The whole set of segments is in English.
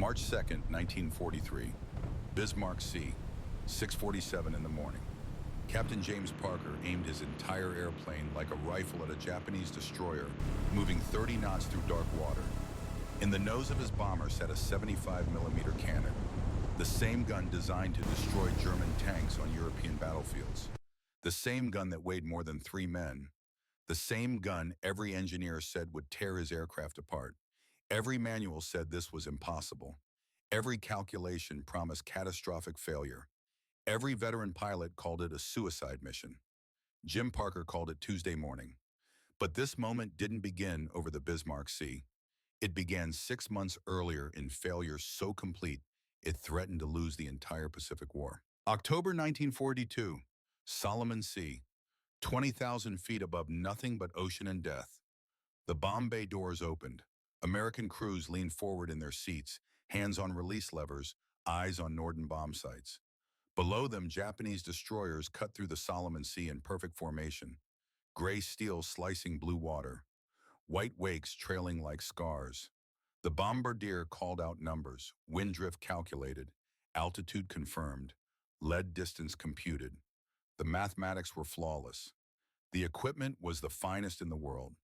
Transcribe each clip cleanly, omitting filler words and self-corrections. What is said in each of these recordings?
March 2nd, 1943, Bismarck Sea, 6:47 in the morning. Captain James Parker aimed his entire airplane like a rifle at a Japanese destroyer, moving 30 knots through dark water. In the nose of his bomber sat a 75-millimeter cannon, the same gun designed to destroy German tanks on European battlefields. The same gun that weighed more than 3 men. The same gun every engineer said would tear his aircraft apart. Every manual said this was impossible. Every calculation promised catastrophic failure. Every veteran pilot called it a suicide mission. Jim Parker called it Tuesday morning. But this moment didn't begin over the Bismarck Sea. It began 6 months earlier in failure so complete it threatened to lose the entire Pacific War. October 1942, Solomon Sea, 20,000 feet above nothing but ocean and death. The bomb bay doors opened. American crews leaned forward in their seats, hands on release levers, eyes on Norden bomb sites. Below them, Japanese destroyers cut through the Solomon Sea in perfect formation, gray steel slicing blue water, white wakes trailing like scars. The bombardier called out numbers, wind drift calculated, altitude confirmed, lead distance computed. The mathematics were flawless. The equipment was the finest in the world.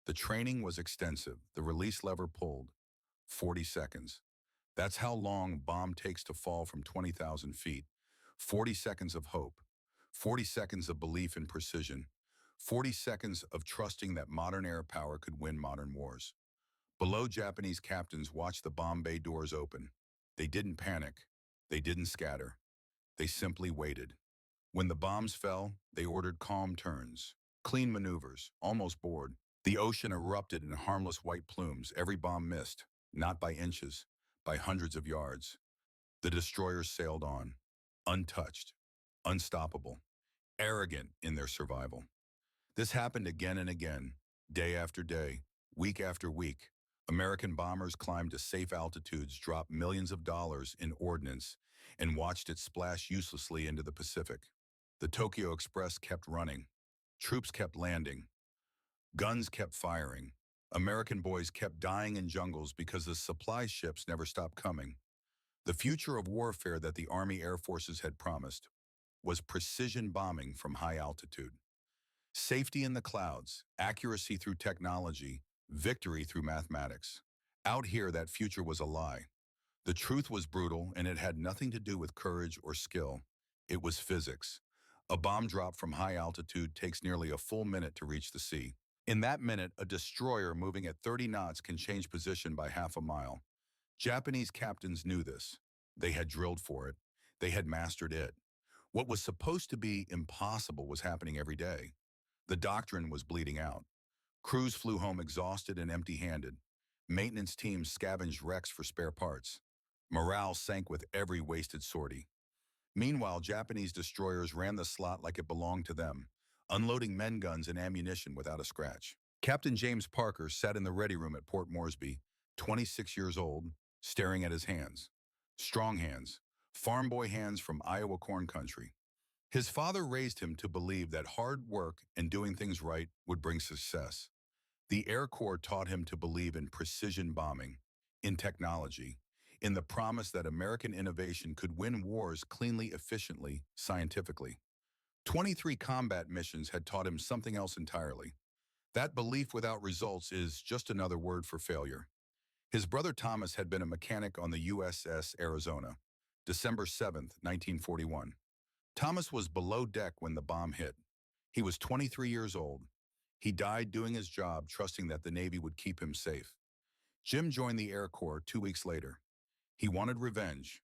The training was extensive. The release lever pulled. 40 seconds. That's how long a bomb takes to fall from 20,000 feet. 40 seconds of hope. 40 seconds of belief in precision. 40 seconds of trusting that modern air power could win modern wars. Below, Japanese captains watched the bomb bay doors open. They didn't panic. They didn't scatter. They simply waited. When the bombs fell, they ordered calm turns, clean maneuvers, almost bored. The ocean erupted in harmless white plumes. Every bomb missed, not by inches, by hundreds of yards. The destroyers sailed on, untouched, unstoppable, arrogant in their survival. This happened again and again, day after day, week after week. American bombers climbed to safe altitudes, dropped millions of dollars in ordnance, and watched it splash uselessly into the Pacific. The Tokyo Express kept running. Troops kept landing. Guns kept firing. American boys kept dying in jungles because the supply ships never stopped coming. The future of warfare that the Army Air Forces had promised was precision bombing from high altitude. Safety in the clouds, accuracy through technology, victory through mathematics. Out here, that future was a lie. The truth was brutal, and it had nothing to do with courage or skill. It was physics. A bomb drop from high altitude takes nearly a full minute to reach the sea. In that minute, a destroyer moving at 30 knots can change position by half a mile. Japanese captains knew this. They had drilled for it. They had mastered it. What was supposed to be impossible was happening every day. The doctrine was bleeding out. Crews flew home exhausted and empty-handed. Maintenance teams scavenged wrecks for spare parts. Morale sank with every wasted sortie. Meanwhile, Japanese destroyers ran the slot like it belonged to them, unloading men guns and ammunition without a scratch. Captain James Parker sat in the ready room at Port Moresby, 26 years old, staring at his hands. Strong hands, farm boy hands from Iowa corn country. His father raised him to believe that hard work and doing things right would bring success. The Air Corps taught him to believe in precision bombing, in technology, in the promise that American innovation could win wars cleanly, efficiently, scientifically. 23 combat missions had taught him something else entirely. That belief without results is just another word for failure. His brother Thomas had been a mechanic on the USS Arizona, December 7th, 1941. Thomas was below deck when the bomb hit. He was 23 years old. He died doing his job, trusting that the Navy would keep him safe. Jim joined the Air Corps 2 weeks later. He wanted revenge.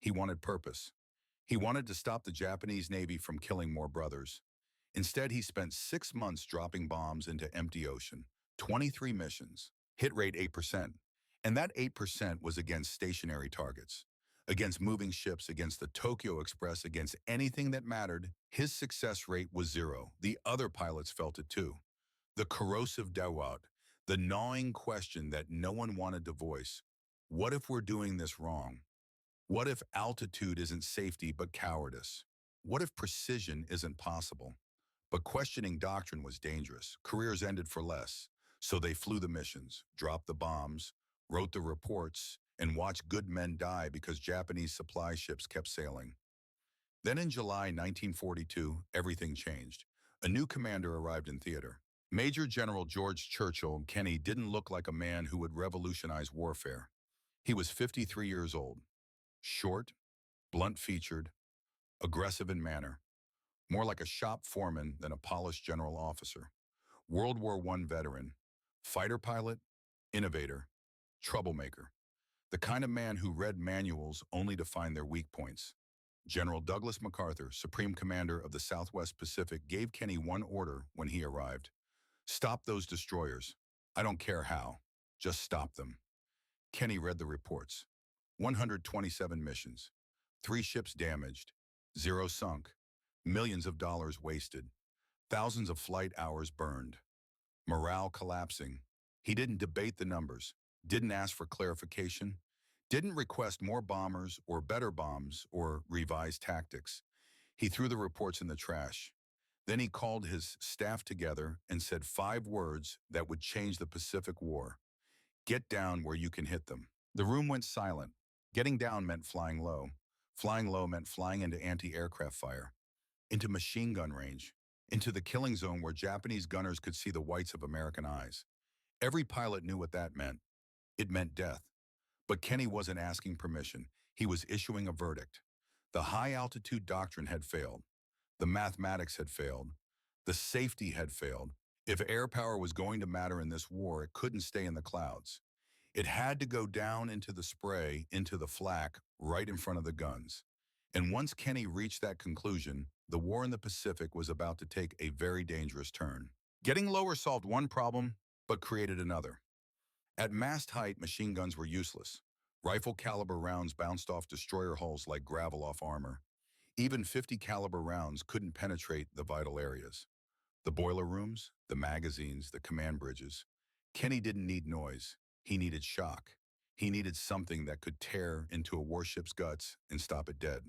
He wanted purpose. He wanted to stop the Japanese Navy from killing more brothers. Instead, he spent 6 months dropping bombs into empty ocean. 23 missions. Hit rate 8%. And that 8% was against stationary targets, against moving ships, against the Tokyo Express, against anything that mattered. His success rate was 0. The other pilots felt it too. The corrosive doubt, the gnawing question that no one wanted to voice. What if we're doing this wrong? What if altitude isn't safety but cowardice? What if precision isn't possible? But questioning doctrine was dangerous. Careers ended for less. So they flew the missions, dropped the bombs, wrote the reports, and watched good men die because Japanese supply ships kept sailing. Then in July 1942, everything changed. A new commander arrived in theater. Major General George Churchill Kenny didn't look like a man who would revolutionize warfare. He was 53 years old, short, blunt-featured, aggressive in manner, more like a shop foreman than a polished general officer. World War I veteran, fighter pilot, innovator, troublemaker, the kind of man who read manuals only to find their weak points. General Douglas MacArthur, Supreme Commander of the Southwest Pacific, gave Kenny one order when he arrived. Stop those destroyers. I don't care how. Just stop them. Kenny read the reports. 127 missions. 3 ships damaged. 0 sunk. Millions of dollars wasted. Thousands of flight hours burned. Morale collapsing. He didn't debate the numbers. Didn't ask for clarification. Didn't request more bombers or better bombs or revised tactics. He threw the reports in the trash. Then he called his staff together and said 5 words that would change the Pacific War. Get down where you can hit them. The room went silent. Getting down meant flying low. Flying low meant flying into anti-aircraft fire, into machine gun range, into the killing zone where Japanese gunners could see the whites of American eyes. Every pilot knew what that meant. It meant death. But Kenny wasn't asking permission. He was issuing a verdict. The high-altitude doctrine had failed. The mathematics had failed. The safety had failed. If air power was going to matter in this war, it couldn't stay in the clouds. It had to go down into the spray, into the flak, right in front of the guns. And once Kenny reached that conclusion, the war in the Pacific was about to take a very dangerous turn. Getting lower solved one problem, but created another. At mast height, machine guns were useless. Rifle caliber rounds bounced off destroyer hulls like gravel off armor. Even 50 caliber rounds couldn't penetrate the vital areas. The boiler rooms, the magazines, the command bridges. Kenny didn't need noise. He needed shock. He needed something that could tear into a warship's guts and stop it dead.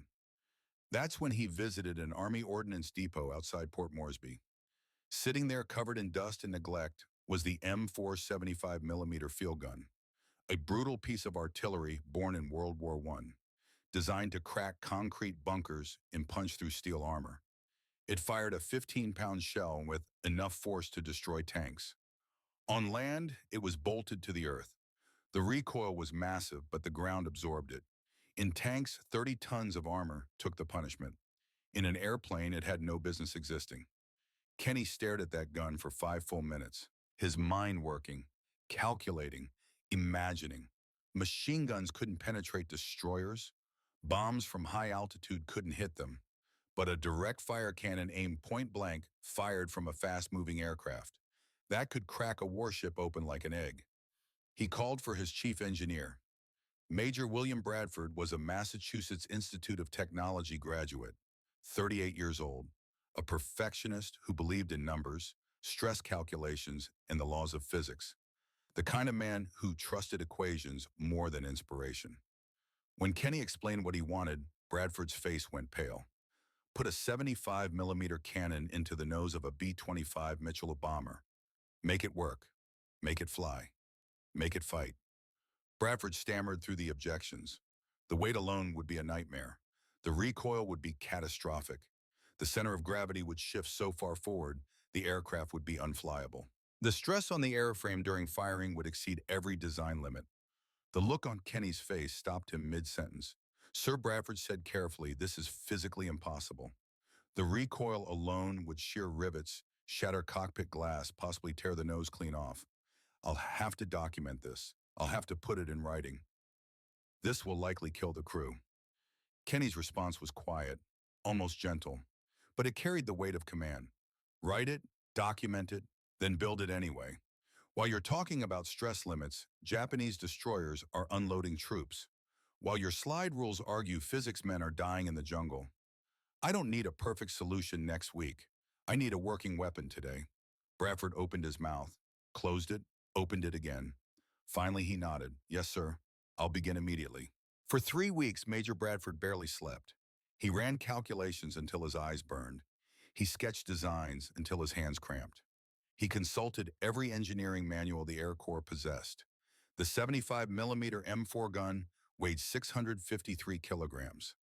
That's when he visited an Army ordnance depot outside Port Moresby. Sitting there covered in dust and neglect was the M475mm field gun, a brutal piece of artillery born in World War I, designed to crack concrete bunkers and punch through steel armor. It fired a 15-pound shell with enough force to destroy tanks. On land, it was bolted to the earth. The recoil was massive, but the ground absorbed it. In tanks, 30 tons of armor took the punishment. In an airplane, it had no business existing. Kenny stared at that gun for 5 full minutes, his mind working, calculating, imagining. Machine guns couldn't penetrate destroyers. Bombs from high altitude couldn't hit them. But a direct fire cannon aimed point blank, fired from a fast-moving aircraft. That could crack a warship open like an egg. He called for his chief engineer. Major William Bradford was a Massachusetts Institute of Technology graduate, 38 years old, a perfectionist who believed in numbers, stress calculations, and the laws of physics. The kind of man who trusted equations more than inspiration. When Kenny explained what he wanted, Bradford's face went pale. Put a 75mm cannon into the nose of a B-25 Mitchell bomber. Make it work. Make it fly. Make it fight. Bradford stammered through the objections. The weight alone would be a nightmare. The recoil would be catastrophic. The center of gravity would shift so far forward, the aircraft would be unflyable. The stress on the airframe during firing would exceed every design limit. The look on Kenny's face stopped him mid-sentence. Sir Bradford said carefully, "This is physically impossible. The recoil alone would shear rivets, shatter cockpit glass, possibly tear the nose clean off. I'll have to document this. I'll have to put it in writing. This will likely kill the crew." Kenny's response was quiet, almost gentle, but it carried the weight of command. Write it, document it, then build it anyway. While you're talking about stress limits, Japanese destroyers are unloading troops. While your slide rules argue physics men are dying in the jungle. I don't need a perfect solution next week. I need a working weapon today. Bradford opened his mouth, closed it, opened it again. Finally, he nodded. "Yes, sir. I'll begin immediately." For 3 weeks, Major Bradford barely slept. He ran calculations until his eyes burned. He sketched designs until his hands cramped. He consulted every engineering manual the Air Corps possessed. The 75mm M4 gun weighed 653 kilograms,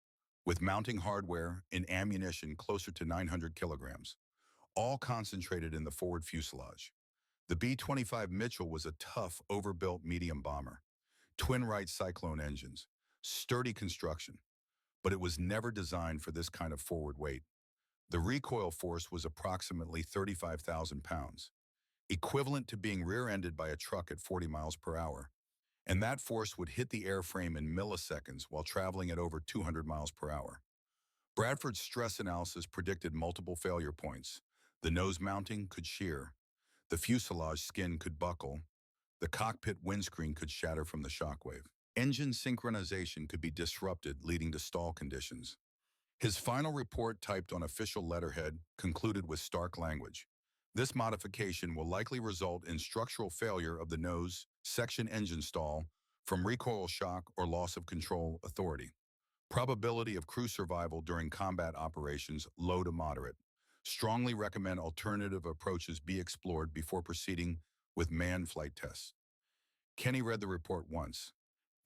with mounting hardware and ammunition closer to 900 kilograms, all concentrated in the forward fuselage. The B-25 Mitchell was a tough, overbuilt medium bomber, twin-right Cyclone engines, sturdy construction, but it was never designed for this kind of forward weight. The recoil force was approximately 35,000 pounds, equivalent to being rear-ended by a truck at 40 miles per hour, and that force would hit the airframe in milliseconds while traveling at over 200 miles per hour. Bradford's stress analysis predicted multiple failure points. The nose mounting could shear, the fuselage skin could buckle, the cockpit windscreen could shatter from the shockwave. Engine synchronization could be disrupted, leading to stall conditions. His final report, typed on official letterhead, concluded with stark language. This modification will likely result in structural failure of the nose section engine stall from recoil shock or loss of control authority. Probability of crew survival during combat operations low to moderate. Strongly recommend alternative approaches be explored before proceeding with manned flight tests. Kenny read the report once.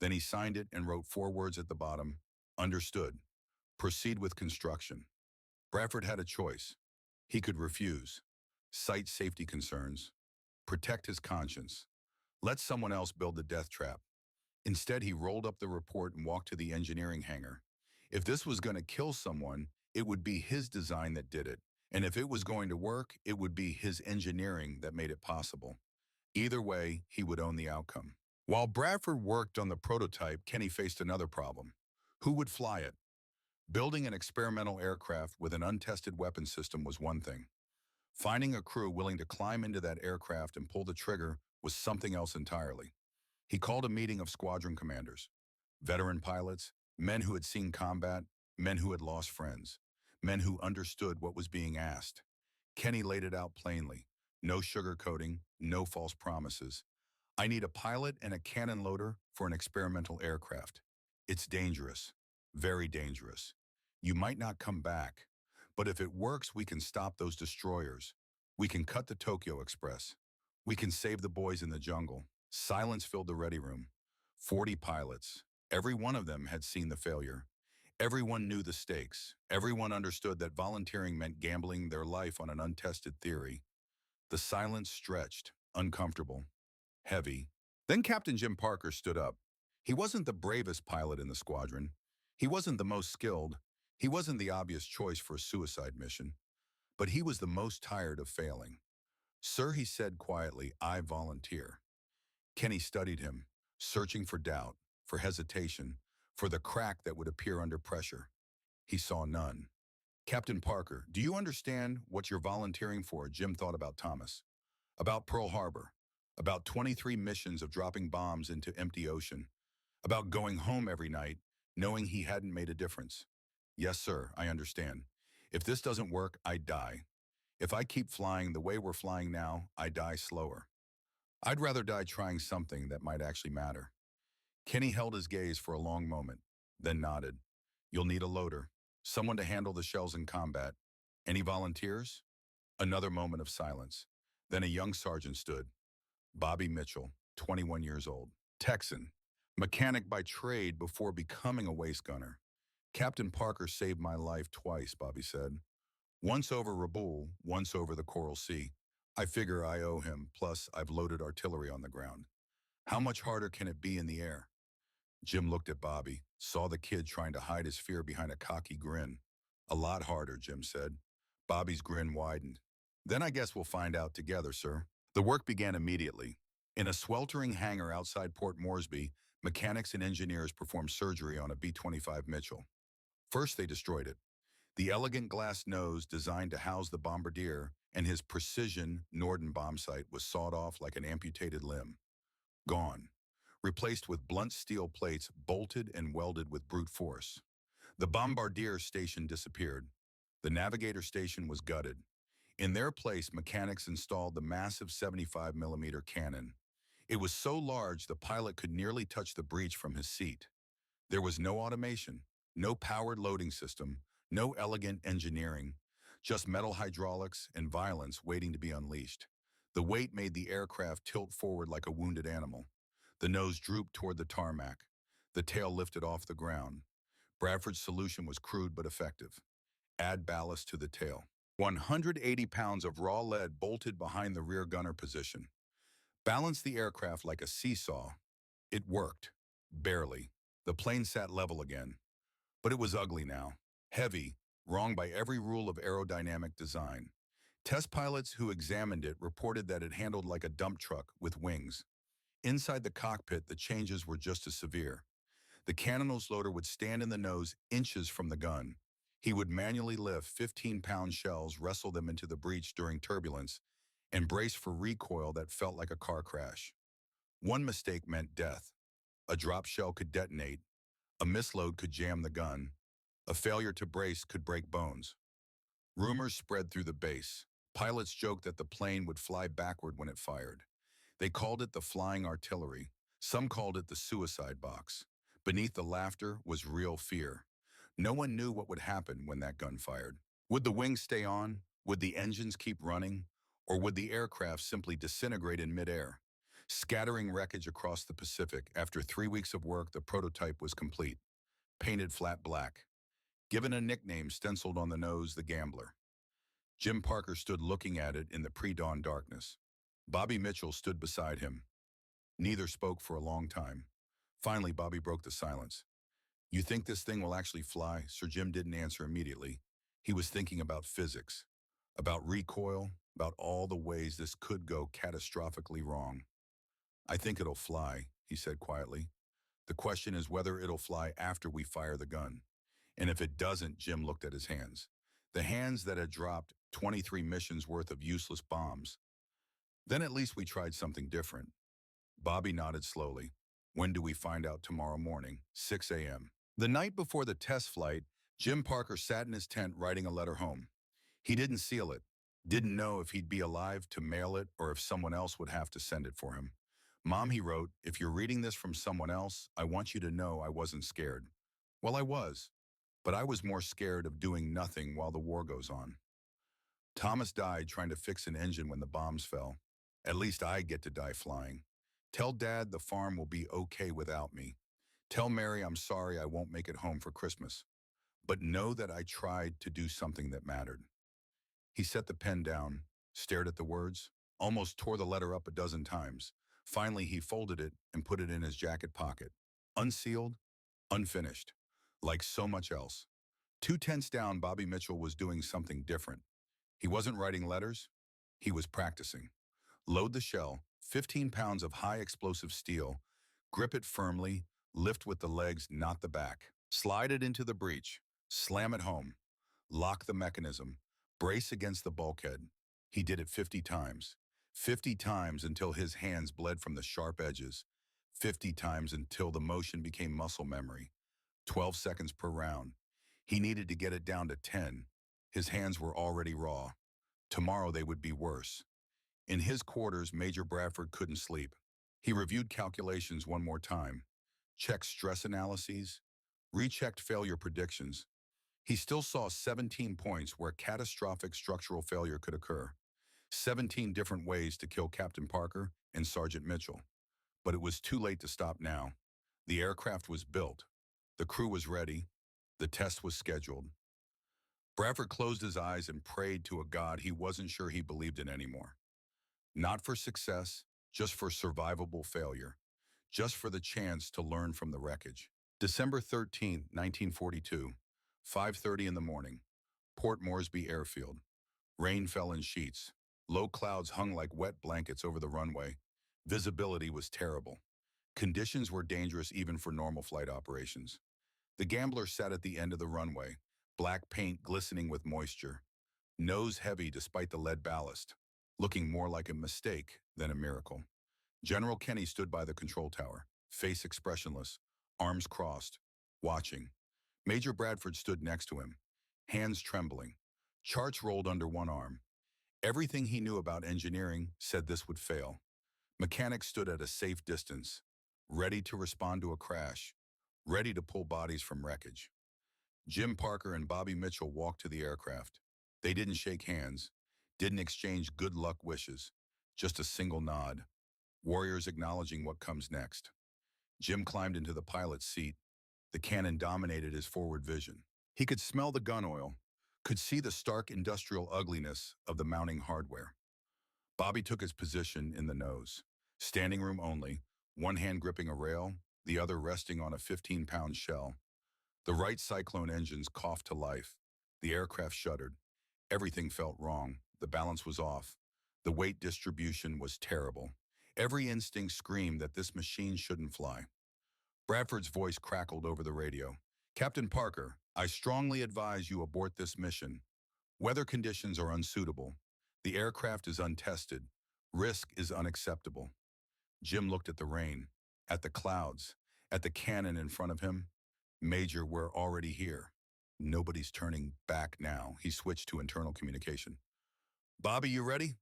Then he signed it and wrote 4 words at the bottom: understood. Proceed with construction. Bradford had a choice. He could refuse, cite safety concerns, protect his conscience, let someone else build the death trap. Instead, he rolled up the report and walked to the engineering hangar. If this was going to kill someone, it would be his design that did it. And if it was going to work, it would be his engineering that made it possible. Either way, he would own the outcome. While Bradford worked on the prototype, Kenny faced another problem. Who would fly it? Building an experimental aircraft with an untested weapon system was one thing. Finding a crew willing to climb into that aircraft and pull the trigger was something else entirely. He called a meeting of squadron commanders, veteran pilots, men who had seen combat, men who had lost friends, men who understood what was being asked. Kenny laid it out plainly. No sugarcoating, no false promises. I need a pilot and a cannon loader for an experimental aircraft. It's dangerous, very dangerous. You might not come back, but if it works, we can stop those destroyers. We can cut the Tokyo Express. We can save the boys in the jungle. Silence filled the ready room. 40 pilots. Every one of them had seen the failure. Everyone knew the stakes. Everyone understood that volunteering meant gambling their life on an untested theory. The silence stretched, uncomfortable, heavy. Then Captain Jim Parker stood up. He wasn't the bravest pilot in the squadron. He wasn't the most skilled. He wasn't the obvious choice for a suicide mission. But he was the most tired of failing. Sir, he said quietly, I volunteer. Kenny studied him, searching for doubt, for hesitation, for the crack that would appear under pressure. He saw none. Captain Parker, do you understand what you're volunteering for? Jim thought about Thomas, about Pearl Harbor, about 23 missions of dropping bombs into empty ocean, about going home every night, knowing he hadn't made a difference. Yes, sir, I understand. If this doesn't work, I die. If I keep flying the way we're flying now, I die slower. I'd rather die trying something that might actually matter. Kenny held his gaze for a long moment, then nodded. You'll need a loader, someone to handle the shells in combat. Any volunteers? Another moment of silence. Then a young sergeant stood. Bobby Mitchell, 21 years old. Texan. Mechanic by trade before becoming a waist gunner. Captain Parker saved my life twice, Bobby said. Once over Rabaul, once over the Coral Sea. I figure I owe him, plus I've loaded artillery on the ground. How much harder can it be in the air? Jim looked at Bobby, saw the kid trying to hide his fear behind a cocky grin. A lot harder, Jim said. Bobby's grin widened. Then I guess we'll find out together, sir. The work began immediately. In a sweltering hangar outside Port Moresby, mechanics and engineers performed surgery on a B-25 Mitchell. First, they destroyed it. The elegant glass nose designed to house the bombardier and his precision Norden bomb sight was sawed off like an amputated limb. Gone. Replaced with blunt steel plates bolted and welded with brute force. The bombardier station disappeared. The navigator station was gutted. In their place, mechanics installed the massive 75mm cannon. It was so large the pilot could nearly touch the breech from his seat. There was no automation, no powered loading system, no elegant engineering, just metal hydraulics and violence waiting to be unleashed. The weight made the aircraft tilt forward like a wounded animal. The nose drooped toward the tarmac. The tail lifted off the ground. Bradford's solution was crude but effective. Add ballast to the tail. 180 pounds of raw lead bolted behind the rear gunner position. Balance the aircraft like a seesaw. It worked. Barely. The plane sat level again. But it was ugly now. Heavy, wrong by every rule of aerodynamic design. Test pilots who examined it reported that it handled like a dump truck with wings. Inside the cockpit, the changes were just as severe. The cannon nose loader would stand in the nose inches from the gun. He would manually lift 15-pound shells, wrestle them into the breech during turbulence, and brace for recoil that felt like a car crash. One mistake meant death. A drop shell could detonate. A misload could jam the gun. A failure to brace could break bones. Rumors spread through the base. Pilots joked that the plane would fly backward when it fired. They called it the flying artillery. Some called it the suicide box. Beneath the laughter was real fear. No one knew what would happen when that gun fired. Would the wings stay on? Would the engines keep running? Or would the aircraft simply disintegrate in midair? Scattering wreckage across the Pacific, after 3 weeks of work, the prototype was complete. Painted flat black. Given a nickname stenciled on the nose, the Gambler. Jim Parker stood looking at it in the pre-dawn darkness. Bobby Mitchell stood beside him. Neither spoke for a long time. Finally, Bobby broke the silence. "You think this thing will actually fly?" Sir Jim didn't answer immediately. He was thinking about physics, about recoil, about all the ways this could go catastrophically wrong. "I think it'll fly," he said quietly. "The question is whether it'll fly after we fire the gun. And if it doesn't," Jim looked at his hands. The hands that had dropped 23 missions worth of useless bombs. "Then at least we tried something different." Bobby nodded slowly. "When do we find out?" "Tomorrow morning, 6 a.m. The night before the test flight, Jim Parker sat in his tent writing a letter home. He didn't seal it, didn't know if he'd be alive to mail it or if someone else would have to send it for him. "Mom," he wrote, "if you're reading this from someone else, I want you to know I wasn't scared." Well, I was. But I was more scared of doing nothing while the war goes on. Thomas died trying to fix an engine when the bombs fell. At least I get to die flying. Tell Dad the farm will be okay without me. Tell Mary I'm sorry I won't make it home for Christmas. But know that I tried to do something that mattered. He set the pen down, stared at the words, almost tore the letter up a dozen times. Finally, he folded it and put it in his jacket pocket. Unsealed, unfinished, like so much else. 2 tenths down, Bobby Mitchell was doing something different. He wasn't writing letters. He was practicing. Load the shell, 15 pounds of high explosive steel. Grip it firmly, lift with the legs, not the back. Slide it into the breech. Slam it home. Lock the mechanism. Brace against the bulkhead. He did it 50 times. 50 times until his hands bled from the sharp edges. 50 times until the motion became muscle memory. 12 seconds per round. He needed to get it down to 10. His hands were already raw. Tomorrow they would be worse. In his quarters, Major Bradford couldn't sleep. He reviewed calculations one more time, checked stress analyses, rechecked failure predictions. He still saw 17 points where catastrophic structural failure could occur. 17 different ways to kill Captain Parker and Sergeant Mitchell. But it was too late to stop now. The aircraft was built. The crew was ready. The test was scheduled. Bradford closed his eyes and prayed to a God he wasn't sure he believed in anymore. Not for success, just for survivable failure. Just for the chance to learn from the wreckage. December 13, 1942, 5:30 in the morning. Port Moresby Airfield. Rain fell in sheets. Low clouds hung like wet blankets over the runway. Visibility was terrible. Conditions were dangerous even for normal flight operations. The Gambler sat at the end of the runway, black paint glistening with moisture, nose heavy despite the lead ballast, looking more like a mistake than a miracle. General Kenny stood by the control tower, face expressionless, arms crossed, watching. Major Bradford stood next to him, hands trembling, charts rolled under one arm. Everything he knew about engineering said this would fail. Mechanics stood at a safe distance, ready to respond to a crash, ready to pull bodies from wreckage. Jim Parker and Bobby Mitchell walked to the aircraft. They didn't shake hands, didn't exchange good luck wishes, just a single nod. warriors acknowledging what comes next. Jim climbed into the pilot's seat. The cannon dominated his forward vision. He could smell the gun oil, could see the stark industrial ugliness of the mounting hardware. Bobby took his position in the nose, standing room only, one hand gripping a rail, the other resting on a 15-pound shell. The right Cyclone engines coughed to life. The aircraft shuddered. Everything felt wrong. The balance was off. The weight distribution was terrible. Every instinct screamed that this machine shouldn't fly. Bradford's voice crackled over the radio. "Captain Parker, I strongly advise you abort this mission. Weather conditions are unsuitable. The aircraft is untested. Risk is unacceptable." Jim looked at the rain, at the clouds, at the cannon in front of him. "Major, we're already here. Nobody's turning back now." He switched to internal communication. "Bobby, you ready?"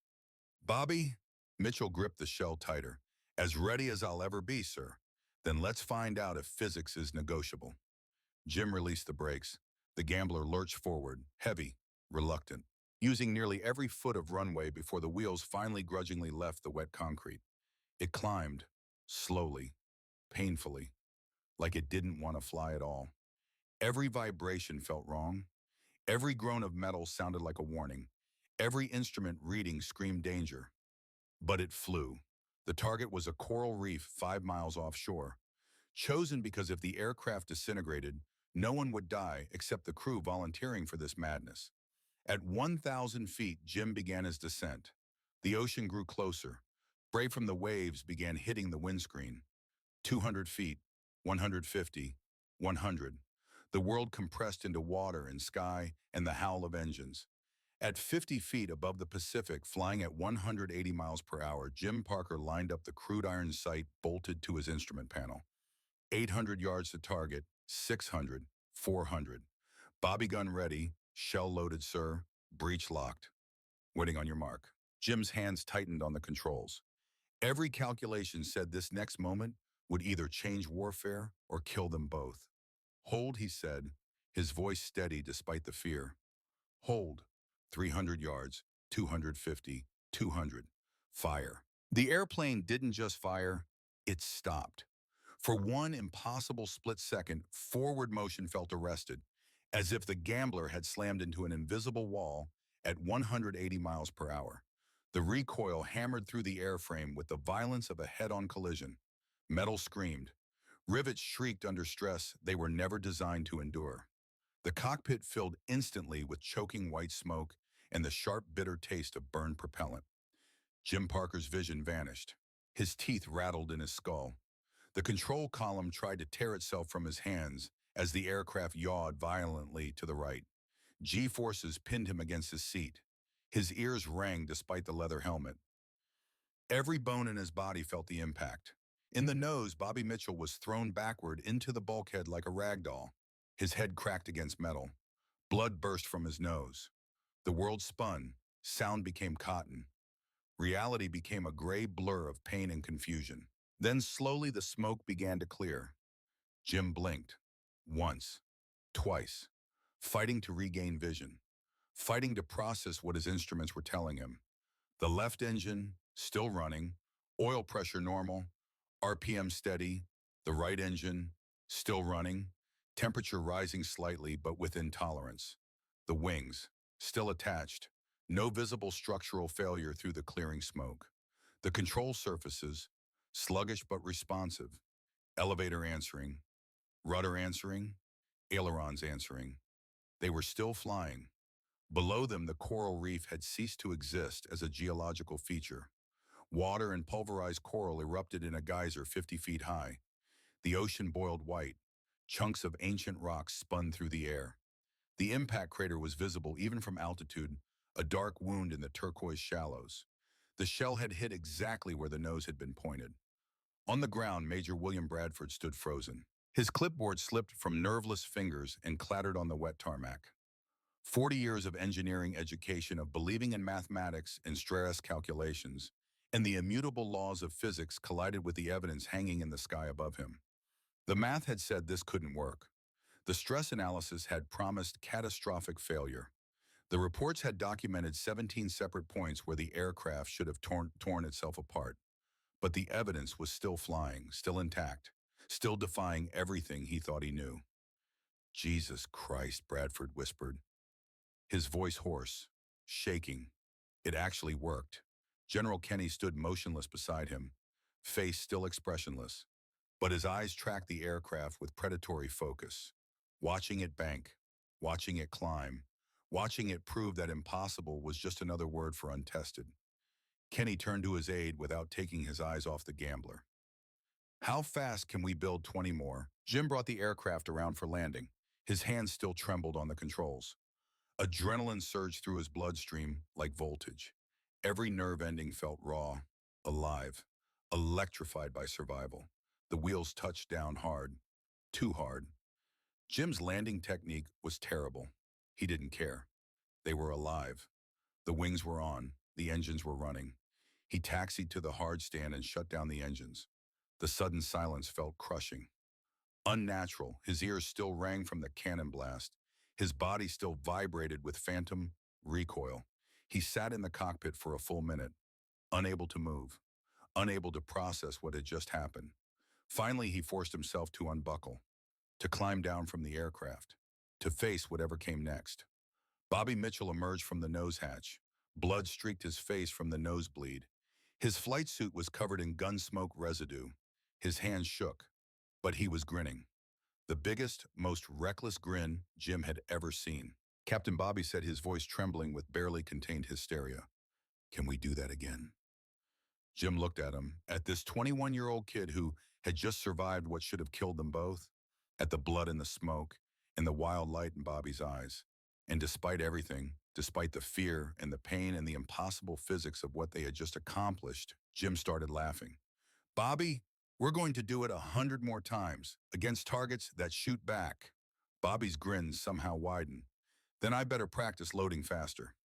"Bobby?" Mitchell gripped the shell tighter. "As ready as I'll ever be, sir." "Then let's find out if physics is negotiable." Jim released the brakes. The Gambler lurched forward, heavy, reluctant, using nearly every foot of runway before the wheels finally grudgingly left the wet concrete. It climbed, slowly, painfully, like it didn't want to fly at all. Every vibration felt wrong. Every groan of metal sounded like a warning. Every instrument reading screamed danger. But it flew. The target was a coral reef 5 miles offshore, chosen because if the aircraft disintegrated, no one would die except the crew volunteering for this madness. At 1,000 feet, Jim began his descent. The ocean grew closer. Spray from the waves began hitting the windscreen. 200 feet, 150, 100. The world compressed into water and sky and the howl of engines. At 50 feet above the Pacific, flying at 180 miles per hour, Jim Parker lined up the crude iron sight bolted to his instrument panel. 800 yards to target, 600, 400. Bobby gun ready, shell loaded, sir, breech locked. Waiting on your mark. Jim's hands tightened on the controls. Every calculation said this next moment would either change warfare or kill them both. "Hold," he said, his voice steady despite the fear. "Hold. 300 yards, 250, 200. Fire." The airplane didn't just fire, it stopped. For one impossible split second, forward motion felt arrested, as if the Gambler had slammed into an invisible wall at 180 miles per hour. The recoil hammered through the airframe with the violence of a head-on collision. Metal screamed. Rivets shrieked under stress they were never designed to endure. The cockpit filled instantly with choking white smoke and the sharp, bitter taste of burned propellant. Jim Parker's vision vanished. His teeth rattled in his skull. The control column tried to tear itself from his hands as the aircraft yawed violently to the right. G-forces pinned him against his seat. His ears rang despite the leather helmet. Every bone in his body felt the impact. In the nose, Bobby Mitchell was thrown backward into the bulkhead like a rag doll. His head cracked against metal. Blood burst from his nose. The world spun. Sound became cotton. Reality became a gray blur of pain and confusion. Then slowly the smoke began to clear. Jim blinked. Once. Twice. Fighting to regain vision. Fighting to process what his instruments were telling him. The left engine, still running. Oil pressure normal. RPM steady. The right engine, still running. Temperature rising slightly but within tolerance. The wings, still attached. No visible structural failure through the clearing smoke. The control surfaces, sluggish but responsive. Elevator answering. Rudder answering. Ailerons answering. They were still flying. Below them, the coral reef had ceased to exist as a geological feature. Water and pulverized coral erupted in a geyser 50 feet high. The ocean boiled white. Chunks of ancient rocks spun through the air. The impact crater was visible even from altitude, a dark wound in the turquoise shallows. The shell had hit exactly where the nose had been pointed. On the ground, Major William Bradford stood frozen. His clipboard slipped from nerveless fingers and clattered on the wet tarmac. 40 years of engineering education, of believing in mathematics and stress calculations, and the immutable laws of physics collided with the evidence hanging in the sky above him. The math had said this couldn't work. The stress analysis had promised catastrophic failure. The reports had documented 17 separate points where the aircraft should have torn itself apart. But the evidence was still flying, still intact, still defying everything he thought he knew. Jesus Christ, Bradford whispered, his voice hoarse, shaking. It actually worked. General Kenny stood motionless beside him, face still expressionless, but his eyes tracked the aircraft with predatory focus, watching it bank, watching it climb, watching it prove that impossible was just another word for untested. Kenny turned to his aide without taking his eyes off the gambler. How fast can we build 20 more? Jim brought the aircraft around for landing. His hands still trembled on the controls. Adrenaline surged through his bloodstream like voltage. Every nerve ending felt raw, alive, electrified by survival. The wheels touched down hard, too hard. Jim's landing technique was terrible. He didn't care. They were alive. The wings were on. The engines were running. He taxied to the hard stand and shut down the engines. The sudden silence felt crushing. Unnatural, his ears still rang from the cannon blast. His body still vibrated with phantom recoil. He sat in the cockpit for a full minute, unable to move, unable to process what had just happened. Finally, he forced himself to unbuckle, to climb down from the aircraft, to face whatever came next. Bobby Mitchell emerged from the nose hatch. Blood streaked his face from the nosebleed. His flight suit was covered in gun smoke residue. His hands shook, but he was grinning. The biggest, most reckless grin Jim had ever seen. Captain Bobby said, his voice trembling with barely contained hysteria. Can we do that again? Jim looked at him, at this 21-year-old kid who had just survived what should have killed them both, at the blood and the smoke, and the wild light in Bobby's eyes. And despite everything, despite the fear and the pain and the impossible physics of what they had just accomplished, Jim started laughing. Bobby, we're going to do it 100 more times, against targets that shoot back. Bobby's grin somehow widened. Then I better practice loading faster.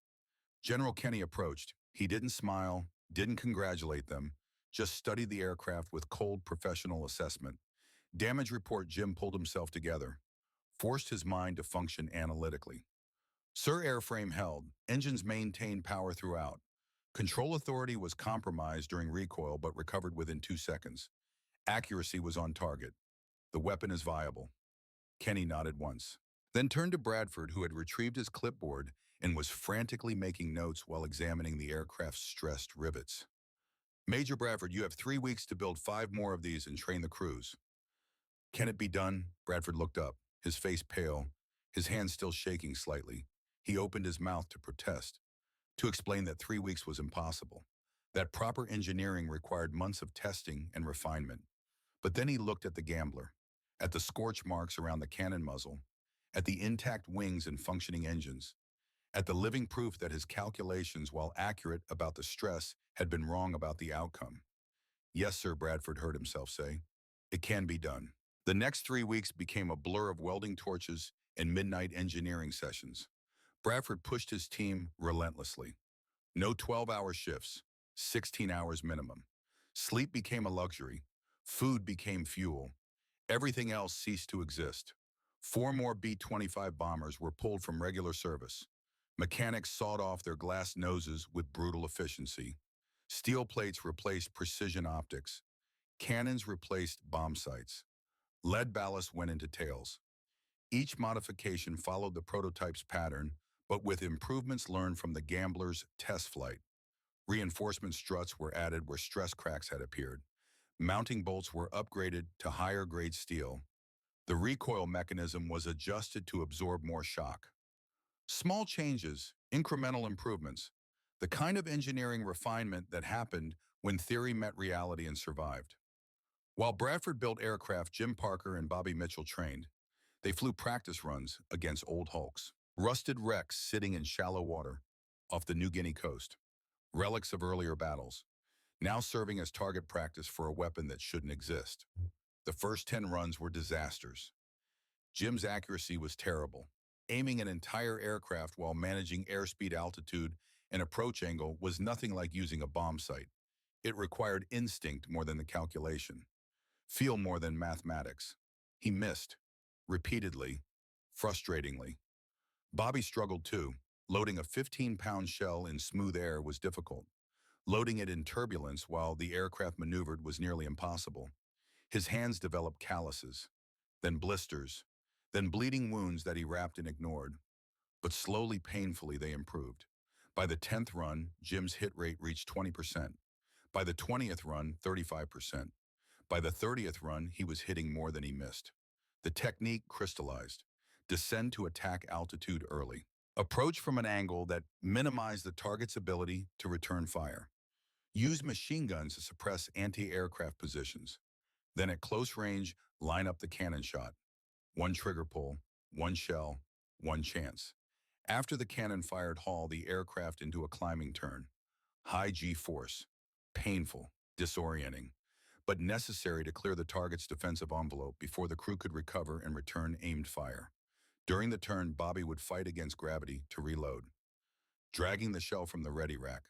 General Kenny approached. He didn't smile, didn't congratulate them, just studied the aircraft with cold professional assessment. Damage report. Jim pulled himself together, forced his mind to function analytically. Sir, airframe held, engines maintained power throughout. Control authority was compromised during recoil but recovered within 2 seconds. Accuracy was on target. The weapon is viable. Kenny nodded once, then turned to Bradford, who had retrieved his clipboard and was frantically making notes while examining the aircraft's stressed rivets. Major Bradford, you have 3 weeks to build 5 more of these and train the crews. Can it be done? Bradford looked up, his face pale, his hands still shaking slightly. He opened his mouth to protest, to explain that 3 weeks was impossible, that proper engineering required months of testing and refinement. But then he looked at the gambler, at the scorch marks around the cannon muzzle, at the intact wings and functioning engines, at the living proof that his calculations, while accurate about the stress, had been wrong about the outcome. Yes, sir, Bradford heard himself say. It can be done. The next 3 weeks became a blur of welding torches and midnight engineering sessions. Bradford pushed his team relentlessly. No 12-hour shifts, 16 hours minimum. Sleep became a luxury. Food became fuel. Everything else ceased to exist. 4 more B-25 bombers were pulled from regular service. Mechanics sawed off their glass noses with brutal efficiency. Steel plates replaced precision optics. Cannons replaced bomb sights. Lead ballast went into tails. Each modification followed the prototype's pattern, but with improvements learned from the gambler's test flight. Reinforcement struts were added where stress cracks had appeared. Mounting bolts were upgraded to higher-grade steel. The recoil mechanism was adjusted to absorb more shock. Small changes, incremental improvements, the kind of engineering refinement that happened when theory met reality and survived. While Bradford built aircraft, Jim Parker and Bobby Mitchell trained. They flew practice runs against old hulks, rusted wrecks sitting in shallow water off the New Guinea coast, relics of earlier battles, now serving as target practice for a weapon that shouldn't exist. The first 10 runs were disasters. Jim's accuracy was terrible. Aiming an entire aircraft while managing airspeed, altitude, and approach angle was nothing like using a bomb sight. It required instinct more than the calculation, feel more than mathematics. He missed, repeatedly, frustratingly. Bobby struggled too. Loading a 15-pound shell in smooth air was difficult. Loading it in turbulence while the aircraft maneuvered was nearly impossible. His hands developed calluses, then blisters, then bleeding wounds that he wrapped and ignored. But slowly, painfully, they improved. By the 10th run, Jim's hit rate reached 20%. By the 20th run, 35%. By the 30th run, he was hitting more than he missed. The technique crystallized. Descend to attack altitude early. Approach from an angle that minimized the target's ability to return fire. Use machine guns to suppress anti-aircraft positions. Then at close range, line up the cannon shot. One trigger pull, one shell, one chance. After the cannon fired, haul the aircraft into a climbing turn. High G-force. Painful, disorienting, but necessary to clear the target's defensive envelope before the crew could recover and return aimed fire. During the turn, Bobby would fight against gravity to reload, dragging the shell from the ready rack,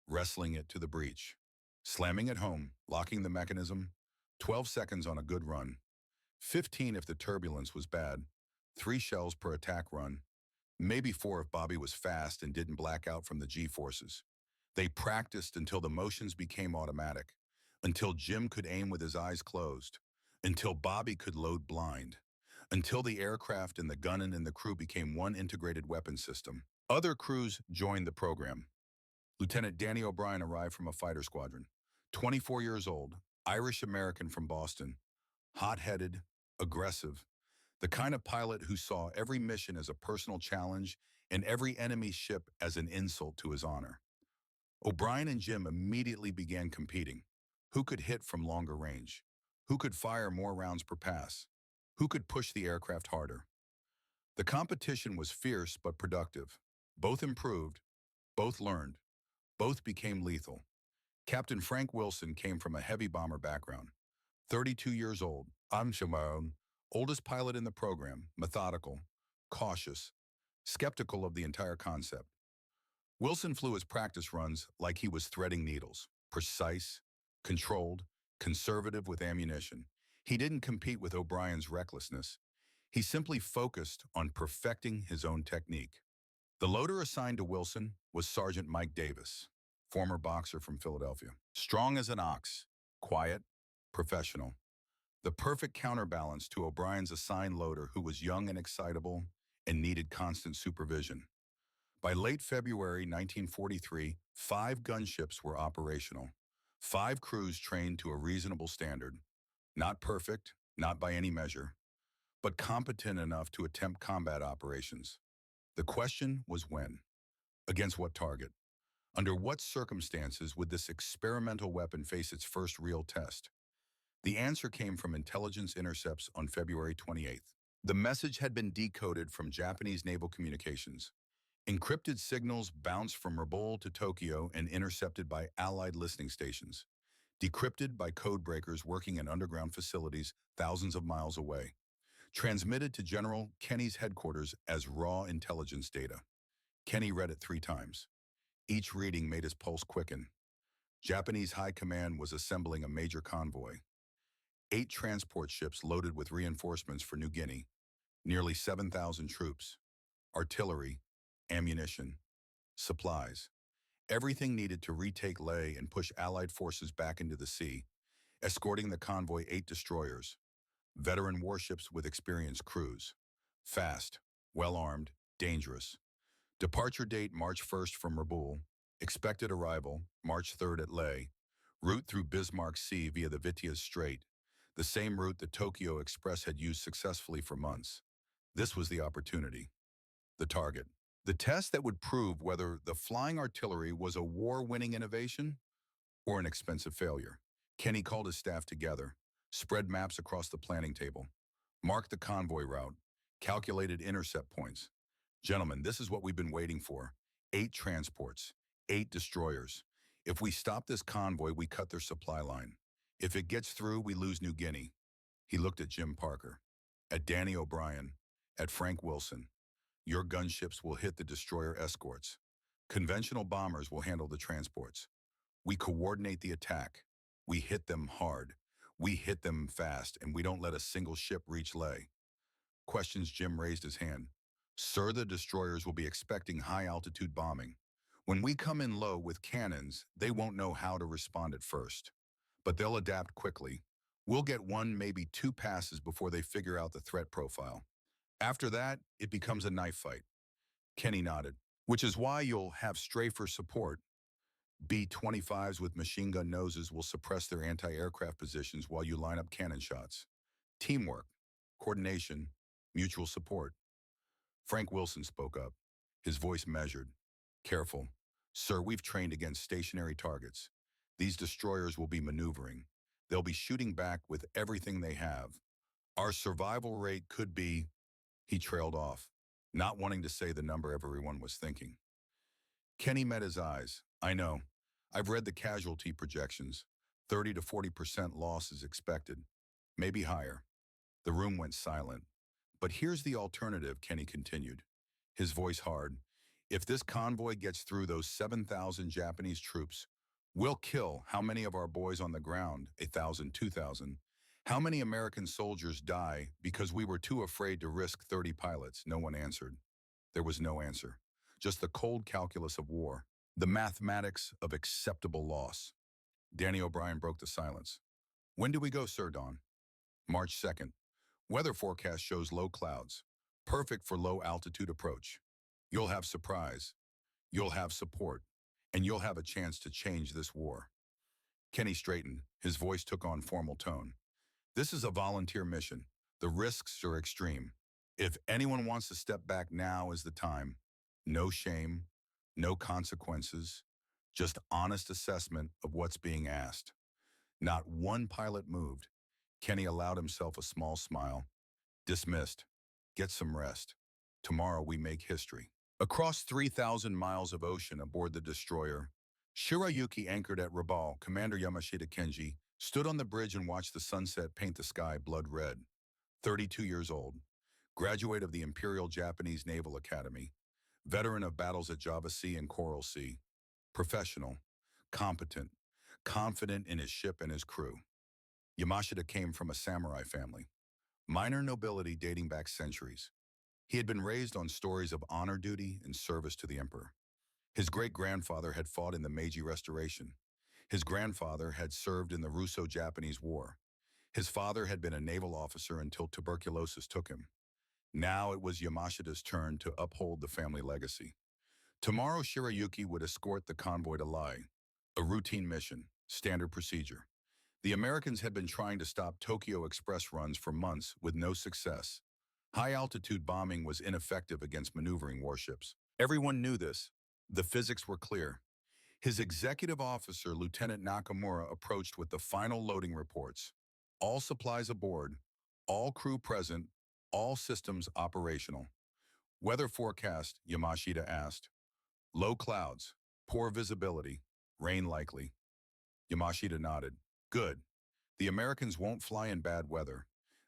wrestling it to the breech, slamming it home, locking the mechanism, 12 seconds on a good run, 15 if the turbulence was bad, 3 shells per attack run, maybe 4 if Bobby was fast and didn't black out from the G-forces. They practiced until the motions became automatic, until Jim could aim with his eyes closed, until Bobby could load blind, until the aircraft and the gunman and the crew became one integrated weapon system. Other crews joined the program. Lieutenant Danny O'Brien arrived from a fighter squadron, 24 years old, Irish-American from Boston, hot-headed, aggressive, the kind of pilot who saw every mission as a personal challenge and every enemy ship as an insult to his honor. O'Brien and Jim immediately began competing. Who could hit from longer range? Who could fire more rounds per pass? Who could push the aircraft harder? The competition was fierce but productive. Both improved, both learned, both became lethal. Captain Frank Wilson came from a heavy bomber background. 32 years old, oldest pilot in the program, methodical, cautious, skeptical of the entire concept. Wilson flew his practice runs like he was threading needles, precise, controlled, conservative with ammunition. He didn't compete with O'Brien's recklessness. He simply focused on perfecting his own technique. The loader assigned to Wilson was Sergeant Mike Davis, former boxer from Philadelphia. Strong as an ox, quiet, professional. The perfect counterbalance to O'Brien's assigned loader who was young and excitable and needed constant supervision. By late February 1943, 5 gunships were operational. 5 crews trained to a reasonable standard. Not perfect, not by any measure, but competent enough to attempt combat operations. The question was when? Against what target? Under what circumstances would this experimental weapon face its first real test? The answer came from intelligence intercepts on February 28th. The message had been decoded from Japanese naval communications. Encrypted signals bounced from Rabaul to Tokyo and intercepted by Allied listening stations. Decrypted by code breakers working in underground facilities thousands of miles away. Transmitted to General Kenny's headquarters as raw intelligence data. Kenny read it 3 times. Each reading made his pulse quicken. Japanese high command was assembling a major convoy. 8 transport ships loaded with reinforcements for New Guinea. Nearly 7,000 troops. Artillery, ammunition, supplies. Everything needed to retake Leh and push Allied forces back into the sea, escorting the convoy 8 destroyers. Veteran warships with experienced crews. Fast, well-armed, dangerous. Departure date March 1st from Rabaul. Expected arrival March 3rd at Leh. Route through Bismarck Sea via the Vitiaz Strait, the same route the Tokyo Express had used successfully for months. This was the opportunity. The target. The test that would prove whether the flying artillery was a war-winning innovation or an expensive failure. Kenny called his staff together, spread maps across the planning table, marked the convoy route, calculated intercept points. Gentlemen, this is what we've been waiting for. 8 transports, 8 destroyers. If we stop this convoy, we cut their supply line. If it gets through, we lose New Guinea. He looked at Jim Parker, at Danny O'Brien, at Frank Wilson. Your gunships will hit the destroyer escorts. Conventional bombers will handle the transports. We coordinate the attack. We hit them hard. We hit them fast, and we don't let a single ship reach Leh. Questions. Jim raised his hand. Sir, the destroyers will be expecting high-altitude bombing. When we come in low with cannons, they won't know how to respond at first. But they'll adapt quickly. We'll get one, maybe two passes before they figure out the threat profile. After that, it becomes a knife fight. Kenny nodded. Which is why you'll have strafer support. B-25s with machine gun noses will suppress their anti-aircraft positions while you line up cannon shots. Teamwork, coordination, mutual support. Frank Wilson spoke up, his voice measured. Careful. Sir, we've trained against stationary targets. These destroyers will be maneuvering. They'll be shooting back with everything they have. Our survival rate could be... He trailed off, not wanting to say the number everyone was thinking. Kenny met his eyes. I know. I've read the casualty projections. 30 to 40% loss is expected. Maybe higher. The room went silent. But here's the alternative, Kenny continued, his voice hard. If this convoy gets through those 7,000 Japanese troops, we'll kill how many of our boys on the ground, 1,000, 2,000? How many American soldiers die because we were too afraid to risk 30 pilots? No one answered. There was no answer. Just the cold calculus of war, the mathematics of acceptable loss. Danny O'Brien broke the silence. When do we go, Sir Don? March 2nd. Weather forecast shows low clouds, perfect for low-altitude approach. You'll have surprise, you'll have support, and you'll have a chance to change this war. Kenny straightened. His voice took on formal tone. This is a volunteer mission. The risks are extreme. If anyone wants to step back, now is the time. No shame, no consequences, just honest assessment of what's being asked. Not one pilot moved. Kenny allowed himself a small smile. Dismissed. Get some rest. Tomorrow we make history. Across 3,000 miles of ocean aboard the destroyer, Shirayuki anchored at Rabaul. Commander Yamashita Kenji stood on the bridge and watched the sunset paint the sky blood red. 32 years old, graduate of the Imperial Japanese Naval Academy, veteran of battles at Java Sea and Coral Sea, professional, competent, confident in his ship and his crew. Yamashita came from a samurai family, minor nobility dating back centuries. He had been raised on stories of honor duty and service to the emperor. His great-grandfather had fought in the Meiji Restoration. His grandfather had served in the Russo-Japanese War. His father had been a naval officer until tuberculosis took him. Now it was Yamashita's turn to uphold the family legacy. Tomorrow Shirayuki would escort the convoy to Lai. A routine mission, standard procedure. The Americans had been trying to stop Tokyo Express runs for months with no success. High-altitude bombing was ineffective against maneuvering warships. Everyone knew this. The physics were clear. His executive officer, Lieutenant Nakamura, approached with the final loading reports. All supplies aboard, all crew present, all systems operational. Weather forecast, Yamashita asked. Low clouds, poor visibility, rain likely. Yamashita nodded. Good. The Americans won't fly in bad weather.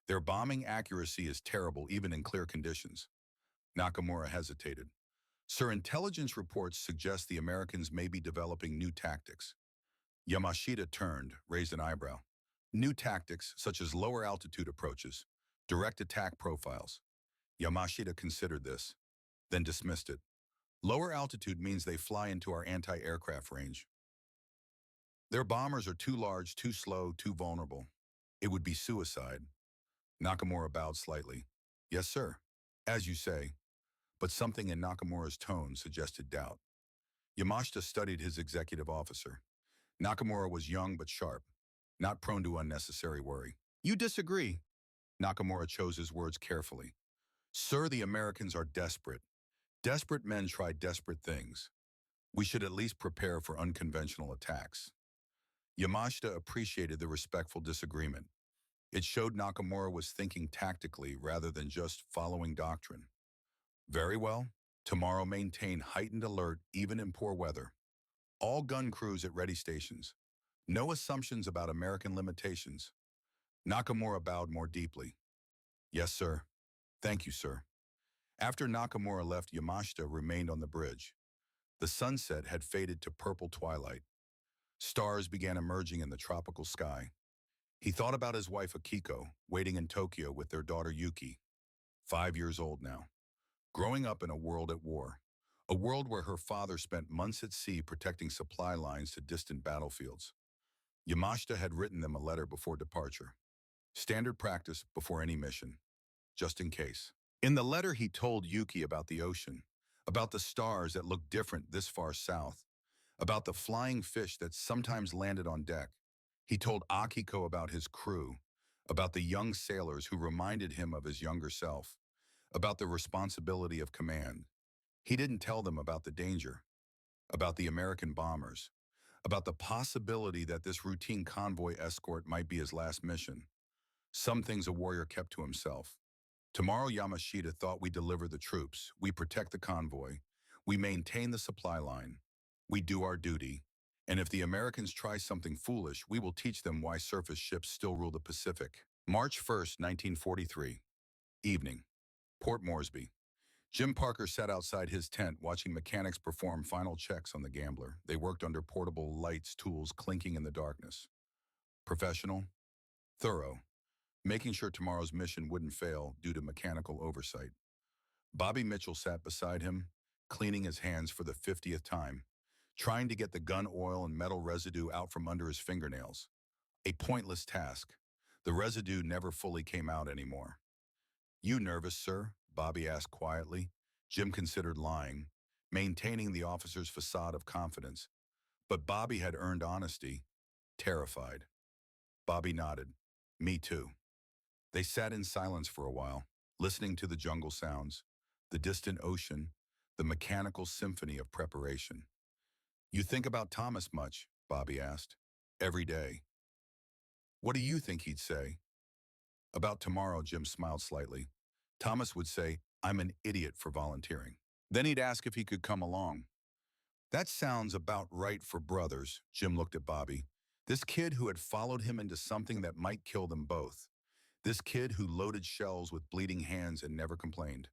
Their bombing accuracy is terrible even in clear conditions. Nakamura hesitated. Sir, intelligence reports suggest the Americans may be developing new tactics. Yamashita turned, raised an eyebrow. New tactics such as lower altitude approaches, direct attack profiles. Yamashita considered this, then dismissed it. Lower altitude means they fly into our anti-aircraft range. Their bombers are too large, too slow, too vulnerable. It would be suicide. Nakamura bowed slightly. Yes, sir. As you say. But something in Nakamura's tone suggested doubt. Yamashita studied his executive officer. Nakamura was young but sharp, not prone to unnecessary worry. You disagree. Nakamura chose his words carefully. Sir, the Americans are desperate. Desperate men try desperate things. We should at least prepare for unconventional attacks. Yamashita appreciated the respectful disagreement. It showed Nakamura was thinking tactically rather than just following doctrine. Very well. Tomorrow maintain heightened alert even in poor weather. All gun crews at ready stations. No assumptions about American limitations. Nakamura bowed more deeply. Yes, sir. Thank you, sir. After Nakamura left, Yamashita remained on the bridge. The sunset had faded to purple twilight. Stars began emerging in the tropical sky. He thought about his wife Akiko, waiting in Tokyo with their daughter Yuki, 5 years old now, growing up in a world at war, A world where her father spent months at sea protecting supply lines to distant battlefields. Yamashita had written them a letter before departure. Standard practice before any mission, just in case. In the letter, he told Yuki about the ocean, about the stars that looked different this far south, about the flying fish that sometimes landed on deck. He told Akiko about his crew, about the young sailors who reminded him of his younger self, about the responsibility of command. He didn't tell them about the danger, about the American bombers, about the possibility that this routine convoy escort might be his last mission. Some things a warrior kept to himself. Tomorrow, Yamashita thought we deliver the troops, we protect the convoy, we maintain the supply line, we do our duty, and if the Americans try something foolish, we will teach them why surface ships still rule the Pacific. March 1st, 1943. Evening. Port Moresby. Jim Parker sat outside his tent watching mechanics perform final checks on the Gambler. They worked under portable lights, tools clinking in the darkness. Professional, thorough, making sure tomorrow's mission wouldn't fail due to mechanical oversight. Bobby Mitchell sat beside him, cleaning his hands for the 50th time, trying to get the gun oil and metal residue out from under his fingernails. A pointless task. The residue never fully came out anymore. "You nervous, sir?" Bobby asked quietly. Jim considered lying, maintaining the officer's facade of confidence. But Bobby had earned honesty. Terrified. Bobby nodded. "Me too." They sat in silence for a while, listening to the jungle sounds, the distant ocean, the mechanical symphony of preparation. "You think about Thomas much?" Bobby asked. "Every day." "What do you think he'd say?" "About tomorrow," Jim smiled slightly. "Thomas would say, 'I'm an idiot for volunteering.' Then he'd ask if he could come along." "That sounds about right for brothers," Jim looked at Bobby. This kid who had followed him into something that might kill them both. This kid who loaded shells with bleeding hands and never complained.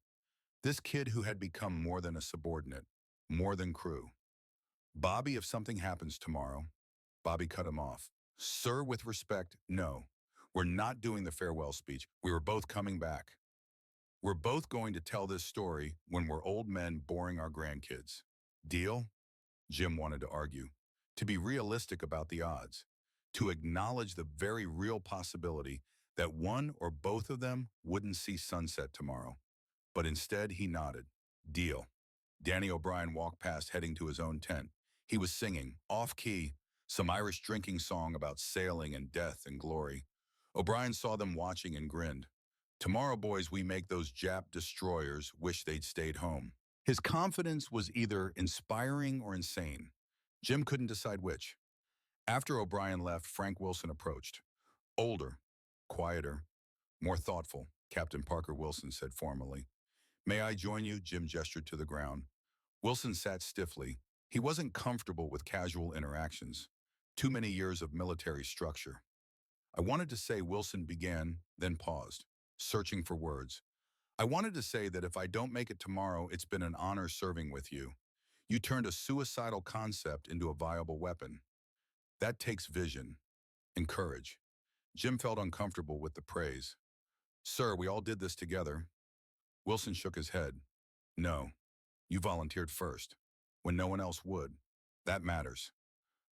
This kid who had become more than a subordinate, more than crew. "Bobby, if something happens tomorrow." Bobby cut him off. "Sir, with respect, no. We're not doing the farewell speech. We were both coming back. We're both going to tell this story when we're old men boring our grandkids. Deal?" Jim wanted to argue. To be realistic about the odds. To acknowledge the very real possibility that one or both of them wouldn't see sunset tomorrow. But instead, he nodded. "Deal." Danny O'Brien walked past, heading to his own tent. He was singing, off-key, some Irish drinking song about sailing and death and glory. O'Brien saw them watching and grinned. "Tomorrow, boys, we make those Jap destroyers wish they'd stayed home." His confidence was either inspiring or insane. Jim couldn't decide which. After O'Brien left, Frank Wilson approached. Older, quieter, more thoughtful, Captain Parker Wilson said formally. "May I join you?" Jim gestured to the ground. Wilson sat stiffly. He wasn't comfortable with casual interactions. Too many years of military structure. "I wanted to say," Wilson began, then paused, searching for words. "I wanted to say that if I don't make it tomorrow, it's been an honor serving with you. You turned a suicidal concept into a viable weapon. That takes vision and courage." Jim felt uncomfortable with the praise. "Sir, we all did this together." Wilson shook his head. "No, you volunteered first, when no one else would. That matters."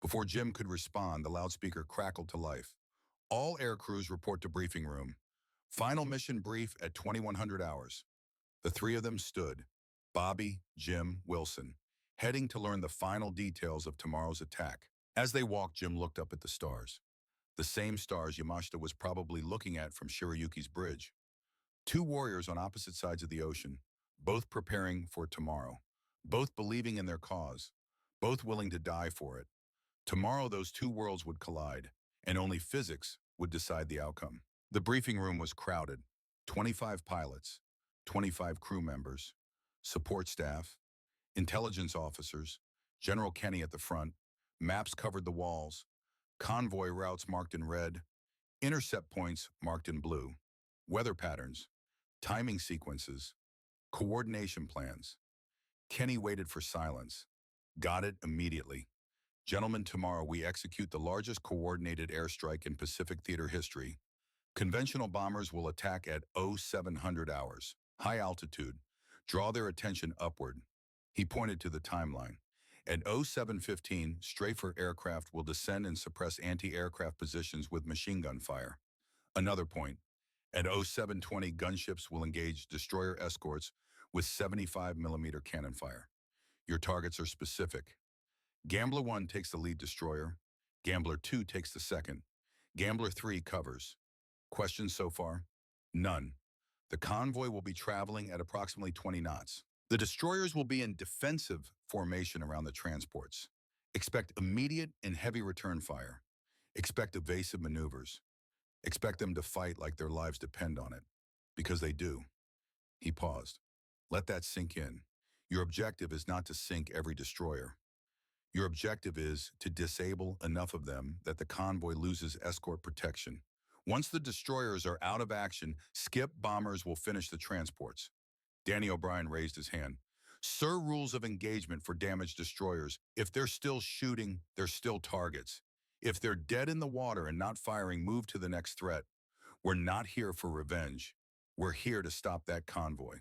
Before Jim could respond, the loudspeaker crackled to life. "All air crews report to briefing room. Final mission brief at 2100 hours. The three of them stood, Bobby, Jim, Wilson, heading to learn the final details of tomorrow's attack. As they walked, Jim looked up at the stars. The same stars Yamashita was probably looking at from Shirayuki's bridge. Two warriors on opposite sides of the ocean, both preparing for tomorrow, both believing in their cause, both willing to die for it. Tomorrow those two worlds would collide, and only physics would decide the outcome. The briefing room was crowded. 25 pilots, 25 crew members, support staff, intelligence officers, General Kenny at the front, maps covered the walls, convoy routes marked in red, intercept points marked in blue, weather patterns, timing sequences, coordination plans. Kenny waited for silence. "Got it immediately. Gentlemen, tomorrow we execute the largest coordinated airstrike in Pacific theater history. Conventional bombers will attack at 0700 hours, high altitude. Draw their attention upward." He pointed to the timeline. At 0715, Strafer aircraft will descend and suppress anti-aircraft positions with machine gun fire. Another point. At 0720, gunships will engage destroyer escorts with 75mm cannon fire. Your targets are specific. Gambler 1 takes the lead destroyer. Gambler 2 takes the second. Gambler 3 covers. Questions so far? None. The convoy will be traveling at approximately 20 knots. The destroyers will be in defensive formation around the transports. Expect immediate and heavy return fire. Expect evasive maneuvers. Expect them to fight like their lives depend on it. Because they do. He paused. Let that sink in. Your objective is not to sink every destroyer. Your objective is to disable enough of them that the convoy loses escort protection. Once the destroyers are out of action, skip bombers will finish the transports. Danny O'Brien raised his hand. Sir, rules of engagement for damaged destroyers. If they're still shooting, they're still targets. If they're dead in the water and not firing, move to the next threat. We're not here for revenge. We're here to stop that convoy.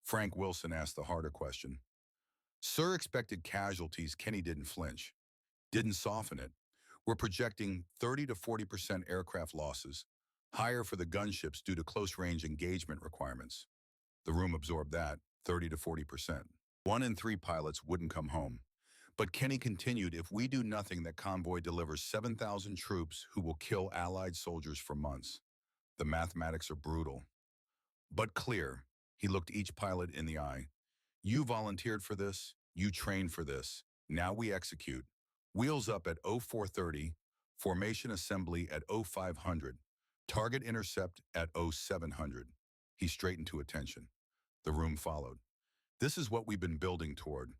Frank Wilson asked the harder question. Sir expected casualties. Kenny didn't flinch, didn't soften it. We're projecting 30 to 40% aircraft losses, higher for the gunships due to close-range engagement requirements. The room absorbed that, 30 to 40%. 1 in 3 pilots wouldn't come home. But Kenny continued, if we do nothing, that convoy delivers 7,000 troops who will kill Allied soldiers for months. The mathematics are brutal, but clear. He looked each pilot in the eye. You volunteered for this. You trained for this. Now we execute. Wheels up at 0430, formation assembly at 0500, target intercept at 0700. He straightened to attention. The room followed. This is what we've been building toward.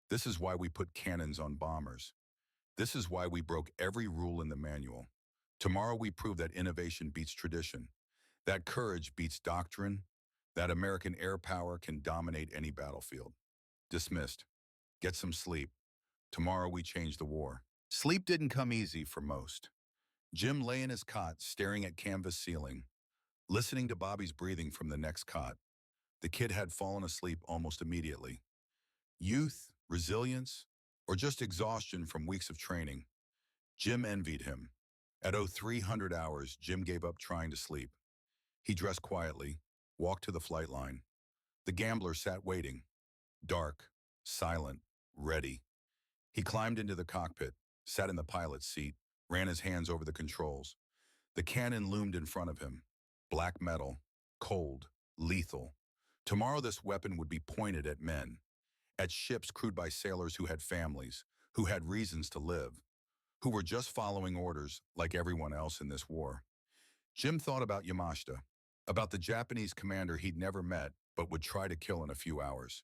This is why we put cannons on bombers. This is why we broke every rule in the manual. Tomorrow we prove that innovation beats tradition, that courage beats doctrine, that American air power can dominate any battlefield. Dismissed. Get some sleep. Tomorrow we change the war. Sleep didn't come easy for most. Jim lay in his cot, staring at canvas ceiling, listening to Bobby's breathing from the next cot. The kid had fallen asleep almost immediately. Youth, resilience, or just exhaustion from weeks of training. Jim envied him. At 0300 hours, Jim gave up trying to sleep. He dressed quietly, walked to the flight line. The gambler sat waiting, dark, silent, ready. He climbed into the cockpit, sat in the pilot's seat, ran his hands over the controls. The cannon loomed in front of him. Black metal, cold, lethal. Tomorrow this weapon would be pointed at men, at ships crewed by sailors who had families, who had reasons to live, who were just following orders like everyone else in this war. Jim thought about Yamashita, about the Japanese commander he'd never met but would try to kill in a few hours.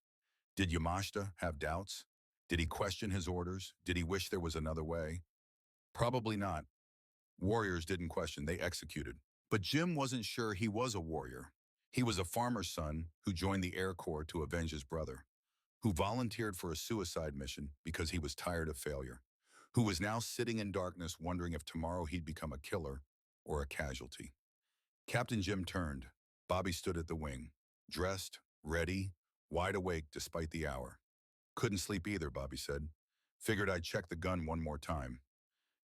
Did Yamashita have doubts? Did he question his orders? Did he wish there was another way? Probably not. Warriors didn't question, they executed. But Jim wasn't sure he was a warrior. He was a farmer's son who joined the Air Corps to avenge his brother, who volunteered for a suicide mission because he was tired of failure, who was now sitting in darkness wondering if tomorrow he'd become a killer or a casualty. Captain Jim turned. Bobby stood at the wing, dressed, ready, wide awake despite the hour. Couldn't sleep either, Bobby said. Figured I'd check the gun one more time.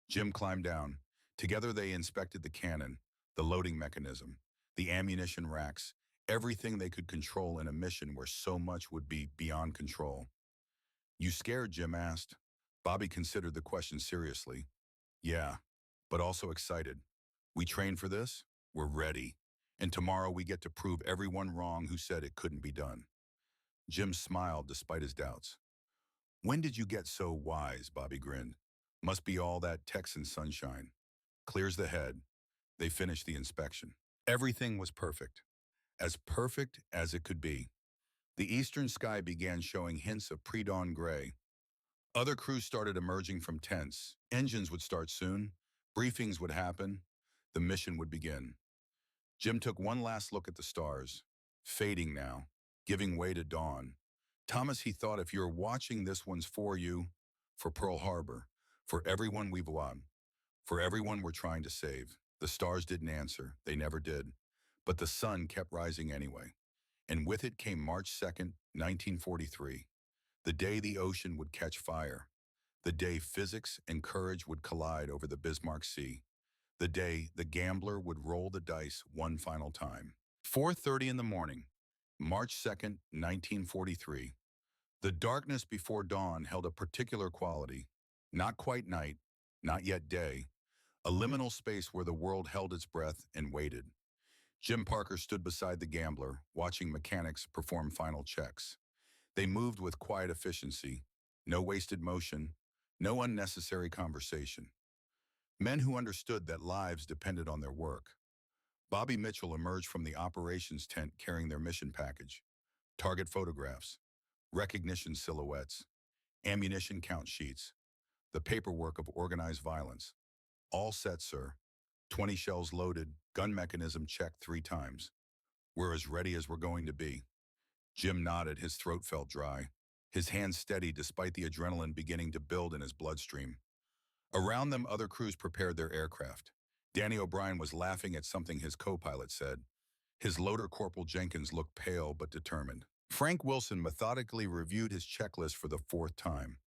Jim climbed down. Together they inspected the cannon, the loading mechanism, the ammunition racks, everything they could control in a mission where so much would be beyond control. You scared? Jim asked. Bobby considered the question seriously. Yeah, but also excited. We trained for this? We're ready. And tomorrow we get to prove everyone wrong who said it couldn't be done. Jim smiled despite his doubts. When did you get so wise? Bobby grinned. Must be all that Texan sunshine. Clears the head. They finished the inspection. Everything was perfect. As perfect as it could be. The eastern sky began showing hints of pre-dawn gray. Other crews started emerging from tents. Engines would start soon. Briefings would happen. The mission would begin. Jim took one last look at the stars, fading now, giving way to dawn. Thomas, he thought, if you're watching, this one's for you, for Pearl Harbor, for everyone we've won, for everyone we're trying to save. The stars didn't answer. They never did. But the sun kept rising anyway. And with it came March 2nd, 1943. The day the ocean would catch fire. The day physics and courage would collide over the Bismarck Sea. The day the gambler would roll the dice one final time. 4:30 in the morning, March 2nd, 1943. The darkness before dawn held a particular quality. Not quite night, not yet day. A liminal space where the world held its breath and waited. Jim Parker stood beside the gambler, watching mechanics perform final checks. They moved with quiet efficiency. No wasted motion, no unnecessary conversation. Men who understood that lives depended on their work. Bobby Mitchell emerged from the operations tent carrying their mission package. Target photographs, recognition silhouettes, ammunition count sheets, the paperwork of organized violence. All set, sir. 20 shells loaded, gun mechanism checked 3 times. We're as ready as we're going to be. Jim nodded, his throat felt dry. His hands steady despite the adrenaline beginning to build in his bloodstream. Around them, other crews prepared their aircraft. Danny O'Brien was laughing at something his co-pilot said. His loader, Corporal Jenkins, looked pale but determined. Frank Wilson methodically reviewed his checklist for the 4th time.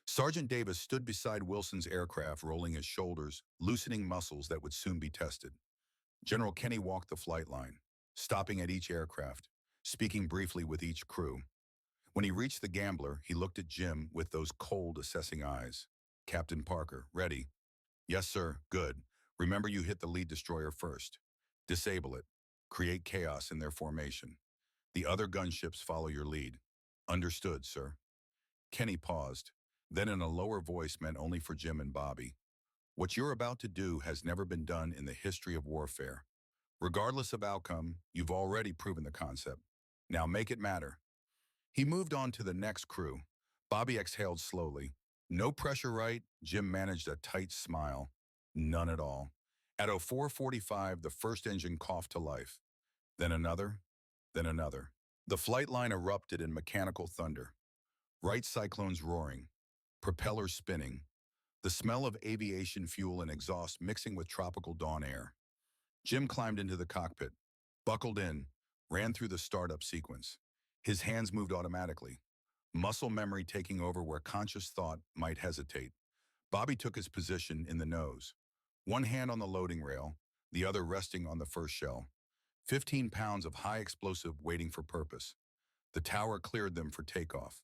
Sergeant Davis stood beside Wilson's aircraft, rolling his shoulders, loosening muscles that would soon be tested. General Kenny walked the flight line, stopping at each aircraft, speaking briefly with each crew. When he reached the gambler, he looked at Jim with those cold, assessing eyes. Captain Parker, ready? Yes, sir, good. Remember, you hit the lead destroyer first. Disable it. Create chaos in their formation. The other gunships follow your lead. Understood, sir. Kenny paused, then in a lower voice meant only for Jim and Bobby. What you're about to do has never been done in the history of warfare. Regardless of outcome, you've already proven the concept. Now make it matter. He moved on to the next crew. Bobby exhaled slowly. No pressure, right? Jim managed a tight smile. None at all. At 04:45, the first engine coughed to life. Then another, then another. The flight line erupted in mechanical thunder. Right cyclones roaring, propellers spinning, the smell of aviation fuel and exhaust mixing with tropical dawn air. Jim climbed into the cockpit, buckled in, ran through the startup sequence. His hands moved automatically, muscle memory taking over where conscious thought might hesitate. Bobby took his position in the nose, one hand on the loading rail, the other resting on the first shell. 15 pounds of high explosive waiting for purpose. The tower cleared them for takeoff.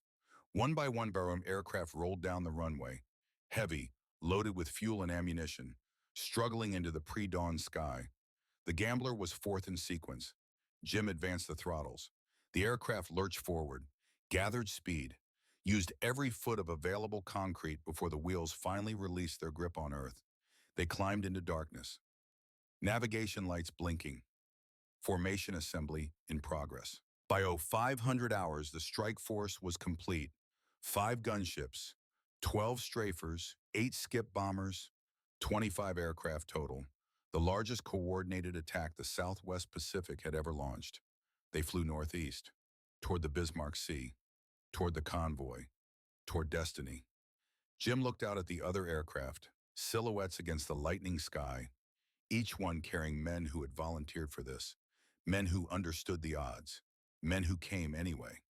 One by one, Barham aircraft rolled down the runway, heavy, loaded with fuel and ammunition, struggling into the pre-dawn sky. The gambler was 4th in sequence. Jim advanced the throttles. The aircraft lurched forward, gathered speed, used every foot of available concrete before the wheels finally released their grip on Earth. They climbed into darkness. Navigation lights blinking. Formation assembly in progress. By 0500 hours, the strike force was complete. 5 gunships, 12 strafers, 8 skip bombers, 25 aircraft total. The largest coordinated attack the Southwest Pacific had ever launched. They flew northeast, toward the Bismarck Sea, toward the convoy, toward destiny. Jim looked out at the other aircraft, silhouettes against the lightning sky, each one carrying men who had volunteered for this, men who understood the odds, men who came anyway.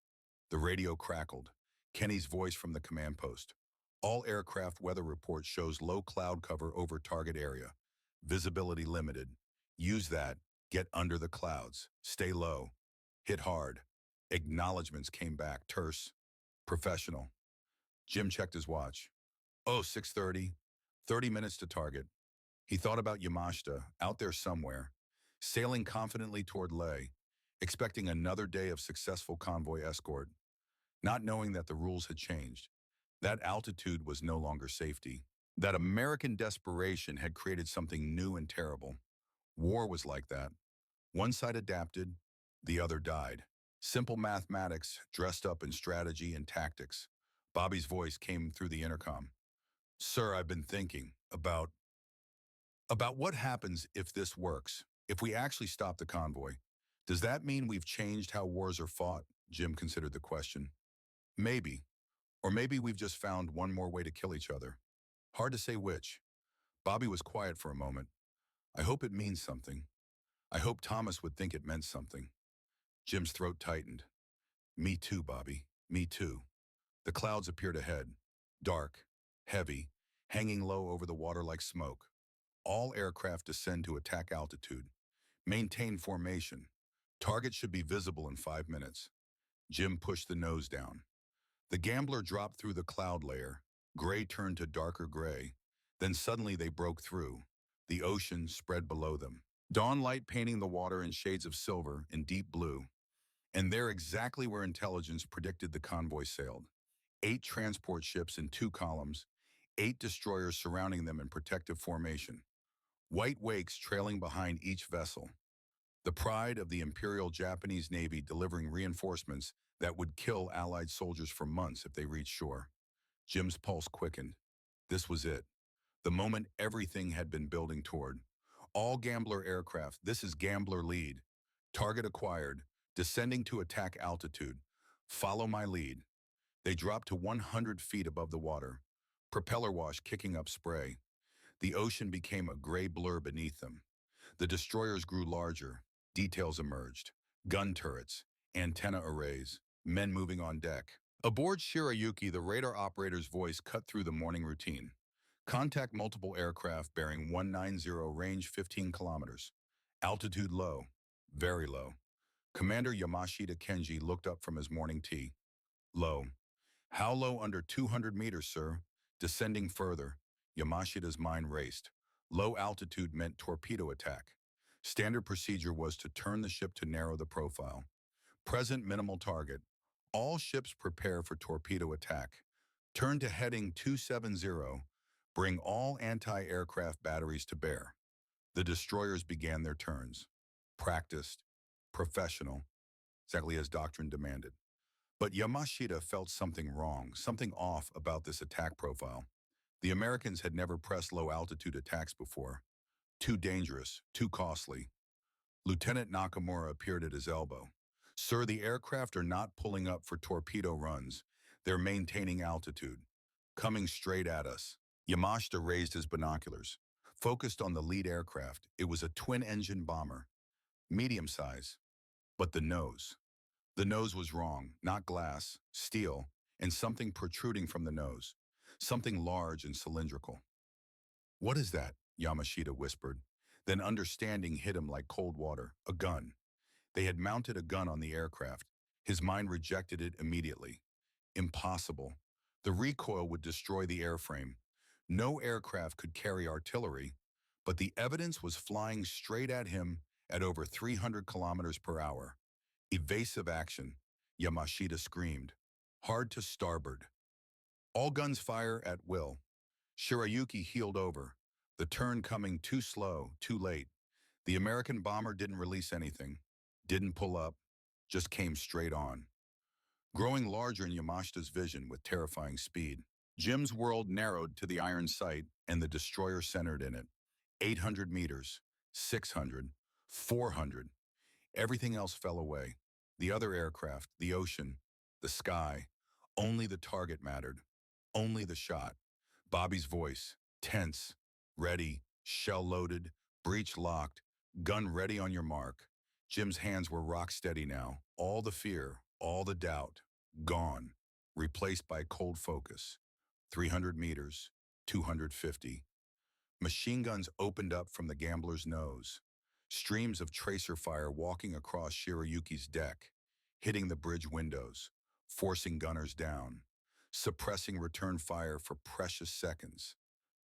The radio crackled, Kenny's voice from the command post. All aircraft weather report shows low cloud cover over target area. Visibility limited. Use that. Get under the clouds. Stay low. Hit hard. Acknowledgements came back, terse, professional. Jim checked his watch. Oh, 6:30. 30 minutes to target. He thought about Yamashita, out there somewhere, sailing confidently toward Leh, expecting another day of successful convoy escort, not knowing that the rules had changed. That altitude was no longer safety. That American desperation had created something new and terrible. War was like that. One side adapted, the other died. Simple mathematics dressed up in strategy and tactics. Bobby's voice came through the intercom. Sir, I've been thinking about what happens if this works, if we actually stop the convoy. Does that mean we've changed how wars are fought? Jim considered the question. Maybe. Or maybe we've just found one more way to kill each other. Hard to say which. Bobby was quiet for a moment. I hope it means something. I hope Thomas would think it meant something. Jim's throat tightened. Me too, Bobby. Me too. The clouds appeared ahead, dark, heavy, hanging low over the water like smoke. All aircraft descend to attack altitude. Maintain formation. Target should be visible in 5 minutes. Jim pushed the nose down. The Gambler dropped through the cloud layer. Gray turned to darker gray. Then suddenly they broke through. The ocean spread below them. Dawn light painting the water in shades of silver and deep blue. And they're exactly where intelligence predicted the convoy sailed. 8 transport ships in 2 columns, 8 destroyers surrounding them in protective formation. White wakes trailing behind each vessel. The pride of the Imperial Japanese Navy delivering reinforcements that would kill Allied soldiers for months if they reached shore. Jim's pulse quickened. This was it. The moment everything had been building toward. All Gambler aircraft, this is Gambler lead. Target acquired, descending to attack altitude. Follow my lead. They dropped to 100 feet above the water. Propeller wash kicking up spray. The ocean became a gray blur beneath them. The destroyers grew larger. Details emerged. Gun turrets, antenna arrays, men moving on deck. Aboard Shirayuki, the radar operator's voice cut through the morning routine. Contact multiple aircraft bearing 190, range 15 kilometers. Altitude low, very low. Commander Yamashita Kenji looked up from his morning tea. Low. How low? Under 200 meters, sir. Descending further. Yamashita's mind raced. Low altitude meant torpedo attack. Standard procedure was to turn the ship to narrow the profile. Present minimal target. All ships prepare for torpedo attack. Turn to heading 270. Bring all anti-aircraft batteries to bear. The destroyers began their turns. Practiced, professional, exactly as doctrine demanded. But Yamashita felt something wrong, something off about this attack profile. The Americans had never pressed low-altitude attacks before. Too dangerous, too costly. Lieutenant Nakamura appeared at his elbow. Sir, the aircraft are not pulling up for torpedo runs. They're maintaining altitude. Coming straight at us. Yamashita raised his binoculars. Focused on the lead aircraft. It was a twin-engine bomber. Medium size. But the nose. The nose was wrong. Not glass, steel, and something protruding from the nose. Something large and cylindrical. What is that? Yamashita whispered. Then understanding hit him like cold water. A gun. They had mounted a gun on the aircraft. His mind rejected it immediately. Impossible. The recoil would destroy the airframe. No aircraft could carry artillery, but the evidence was flying straight at him at over 300 kilometers per hour. Evasive action, Yamashita screamed. Hard to starboard. All guns fire at will. Shirayuki heeled over. The turn coming too slow, too late. The American bomber didn't release anything. Didn't pull up. Just came straight on. Growing larger in Yamashita's vision with terrifying speed. Jim's world narrowed to the iron sight and the destroyer centered in it. 800 meters, 600, 400. Everything else fell away. The other aircraft, the ocean, the sky. Only the target mattered. Only the shot. Bobby's voice, tense, ready, shell loaded, breech locked, gun ready on your mark. Jim's hands were rock steady now. All the fear, all the doubt, gone, replaced by cold focus. 300 meters, 250. Machine guns opened up from the Gambler's nose. Streams of tracer fire walking across Shirayuki's deck, hitting the bridge windows, forcing gunners down, suppressing return fire for precious seconds.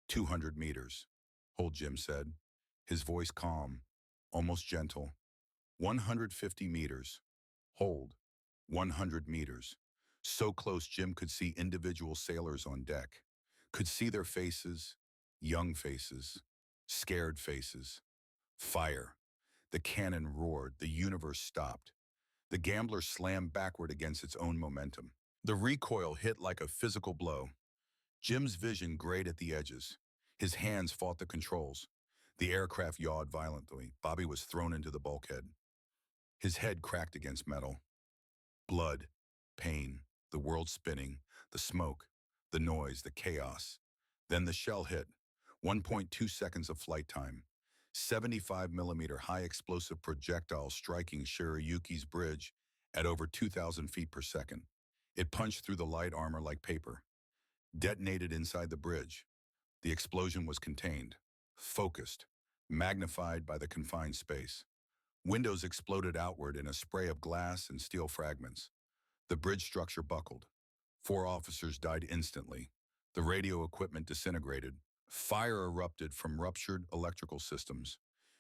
200 meters, Hold Jim said, his voice calm, almost gentle. 150 meters. Hold. 100 meters. So close Jim could see individual sailors on deck. Could see their faces, young faces, scared faces. Fire. The cannon roared. The universe stopped. The Gambler slammed backward against its own momentum. The recoil hit like a physical blow. Jim's vision grayed at the edges. His hands fought the controls. The aircraft yawed violently. Bobby was thrown into the bulkhead. His head cracked against metal. Blood, pain, the world spinning, the smoke, the noise, the chaos. Then the shell hit. 1.2 seconds of flight time. 75mm high explosive projectile striking Shirayuki's bridge at over 2,000 feet per second. It punched through the light armor like paper, detonated inside the bridge. The explosion was contained, focused, magnified by the confined space. Windows exploded outward in a spray of glass and steel fragments. The bridge structure buckled. 4 officers died instantly. The radio equipment disintegrated. Fire erupted from ruptured electrical systems.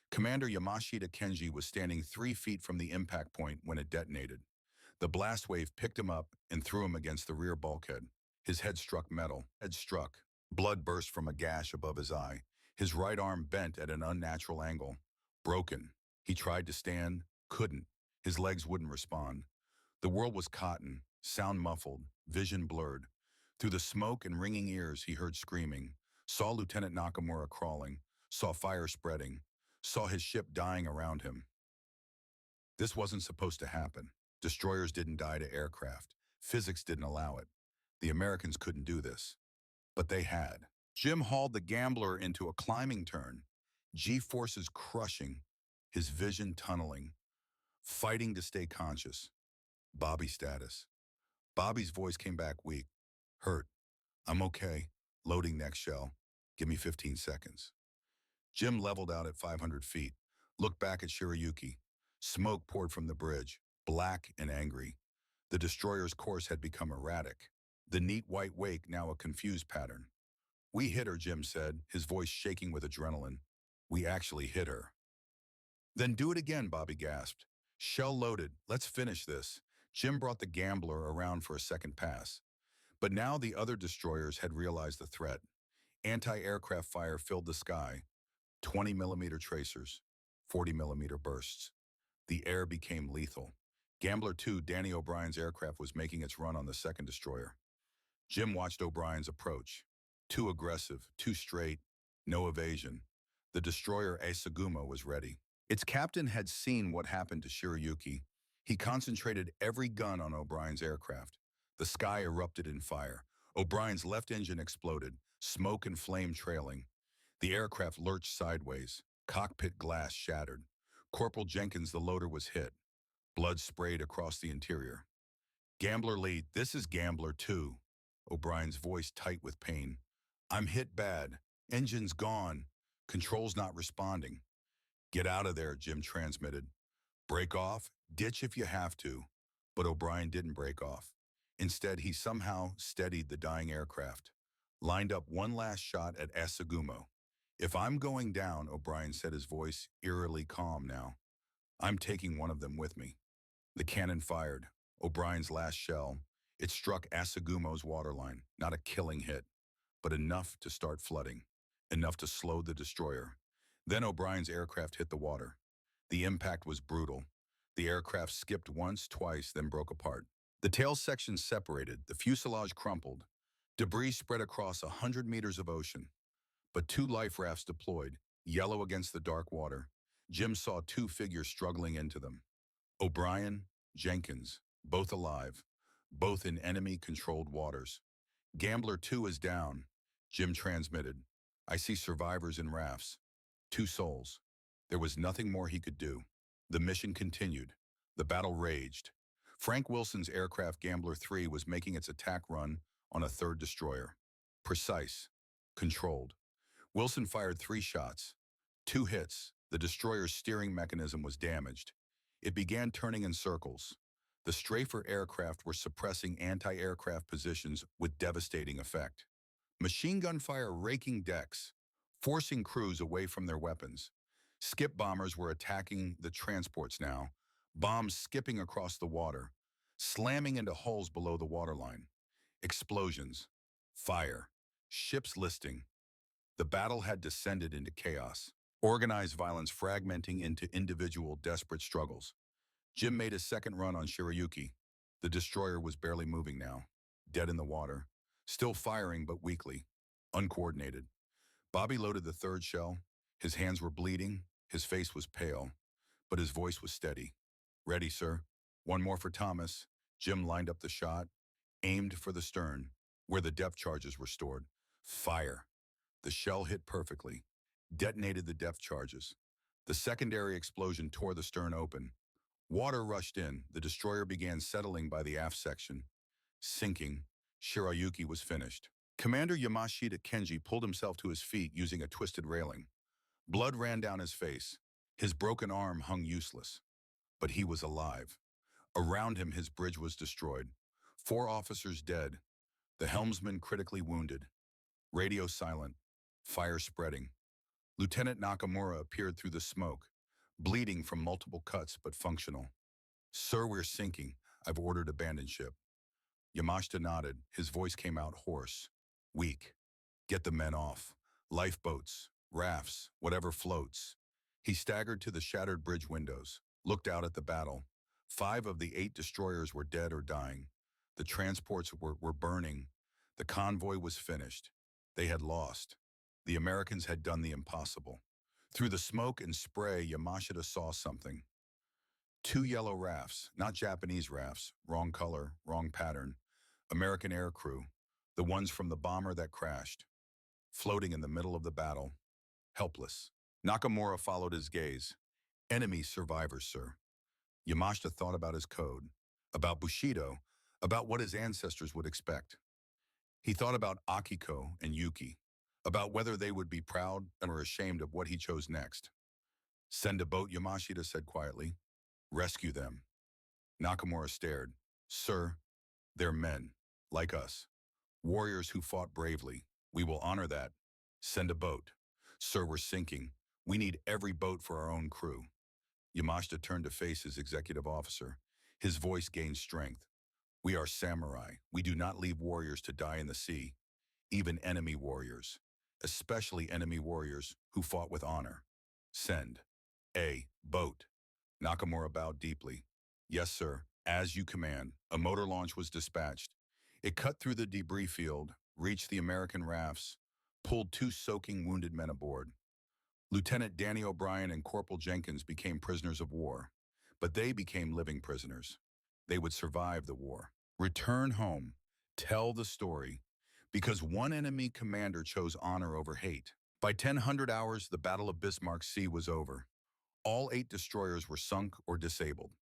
Commander Yamashita Kenji was standing 3 feet from the impact point when it detonated. The blast wave picked him up and threw him against the rear bulkhead. His head struck metal. Head struck. Blood burst from a gash above his eye. His right arm bent at an unnatural angle. Broken. He tried to stand, couldn't. His legs wouldn't respond. The world was cotton, sound muffled, vision blurred. Through the smoke and ringing ears, he heard screaming, saw Lieutenant Nakamura crawling, saw fire spreading, saw his ship dying around him. This wasn't supposed to happen. Destroyers didn't die to aircraft. Physics didn't allow it. The Americans couldn't do this. But they had. Jim hauled the Gambler into a climbing turn, G-forces crushing, his vision tunneling, fighting to stay conscious. Bobby status. Bobby's voice came back weak. Hurt. I'm okay. Loading next shell. Give me 15 seconds. Jim leveled out at 500 feet, looked back at Shirayuki. Smoke poured from the bridge, black and angry. The destroyer's course had become erratic. The neat white wake now a confused pattern. We hit her, Jim said, his voice shaking with adrenaline. We actually hit her. Then do it again, Bobby gasped. Shell loaded. Let's finish this. Jim brought the Gambler around for a second pass. But now the other destroyers had realized the threat. Anti-aircraft fire filled the sky. 20-millimeter tracers, 40-millimeter bursts. The air became lethal. Gambler 2, Danny O'Brien's aircraft, was making its run on the second destroyer. Jim watched O'Brien's approach. Too aggressive, too straight, no evasion. The destroyer Asaguma was ready. Its captain had seen what happened to Shirayuki. He concentrated every gun on O'Brien's aircraft. The sky erupted in fire. O'Brien's left engine exploded, smoke and flame trailing. The aircraft lurched sideways. Cockpit glass shattered. Corporal Jenkins, the loader, was hit. Blood sprayed across the interior. Gambler lead, this is Gambler 2. O'Brien's voice tight with pain. I'm hit bad. Engine's gone. Control's not responding. Get out of there, Jim transmitted. Break off, ditch if you have to. But O'Brien didn't break off. Instead, he somehow steadied the dying aircraft. Lined up one last shot at Asaguma. If I'm going down, O'Brien said, his voice eerily calm now. I'm taking one of them with me. The cannon fired. O'Brien's last shell. It struck Asagumo's waterline. Not a killing hit, but enough to start flooding. Enough to slow the destroyer. Then O'Brien's aircraft hit the water. The impact was brutal. The aircraft skipped once, twice, then broke apart. The tail section separated. The fuselage crumpled. Debris spread across 100 meters of ocean. But 2 life rafts deployed, yellow against the dark water. Jim saw 2 figures struggling into them. O'Brien, Jenkins, both alive, both in enemy-controlled waters. Gambler 2 is down, Jim transmitted. I see survivors in rafts. 2 souls. There was nothing more he could do. The mission continued. The battle raged. Frank Wilson's aircraft Gambler 3 was making its attack run on a 3rd destroyer. Precise. Controlled. Wilson fired 3 shots. 2 hits. The destroyer's steering mechanism was damaged. It began turning in circles. The strafer aircraft were suppressing anti-aircraft positions with devastating effect. Machine gun fire raking decks, forcing crews away from their weapons. Skip bombers were attacking the transports now, bombs skipping across the water, slamming into hulls below the waterline. Explosions, fire, ships listing. The battle had descended into chaos, organized violence fragmenting into individual desperate struggles. Jim made his second run on Shirayuki. The destroyer was barely moving now, dead in the water, still firing but weakly, uncoordinated. Bobby loaded the 3rd shell. His hands were bleeding, his face was pale, but his voice was steady. Ready, sir. One more for Thomas. Jim lined up the shot, aimed for the stern, where the depth charges were stored. Fire. The shell hit perfectly, detonated the depth charges. The secondary explosion tore the stern open. Water rushed in. The destroyer began settling by the aft section. Sinking, Shirayuki was finished. Commander Yamashita Kenji pulled himself to his feet using a twisted railing. Blood ran down his face. His broken arm hung useless. But he was alive. Around him, his bridge was destroyed. 4 officers dead. The helmsman critically wounded. Radio silent. Fire spreading. Lieutenant Nakamura appeared through the smoke, bleeding from multiple cuts but functional. "Sir, we're sinking. I've ordered abandon ship." Yamashita nodded. His voice came out hoarse, weak. "Get the men off. Lifeboats, rafts, whatever floats." He staggered to the shattered bridge windows, looked out at the battle. 5 of the 8 destroyers were dead or dying. The transports were burning. The convoy was finished. They had lost. The Americans had done the impossible. Through the smoke and spray, Yamashita saw something. 2 yellow rafts, not Japanese rafts, wrong color, wrong pattern. American aircrew, the ones from the bomber that crashed, floating in the middle of the battle, helpless. Nakamura followed his gaze. "Enemy survivors, sir." Yamashita thought about his code, about Bushido, about what his ancestors would expect. He thought about Akiko and Yuki, about whether they would be proud or ashamed of what he chose next. "Send a boat," Yamashita said quietly. "Rescue them." Nakamura stared. "Sir, they're men, like us. Warriors who fought bravely. We will honor that. Send a boat." "Sir, we're sinking. We need every boat for our own crew." Yamashita turned to face his executive officer. His voice gained strength. "We are samurai. We do not leave warriors to die in the sea, even enemy warriors, especially enemy warriors who fought with honor. Send a boat." Nakamura bowed deeply. "Yes, sir, as you command." A motor launch was dispatched. It cut through the debris field, reached the American rafts, pulled 2 soaking wounded men aboard. Lieutenant Danny O'Brien and Corporal Jenkins became prisoners of war, but they became living prisoners. They would survive the war, return home, tell the story, because one enemy commander chose honor over hate. By 1000 hours, the Battle of Bismarck Sea was over. All 8 destroyers were sunk or disabled.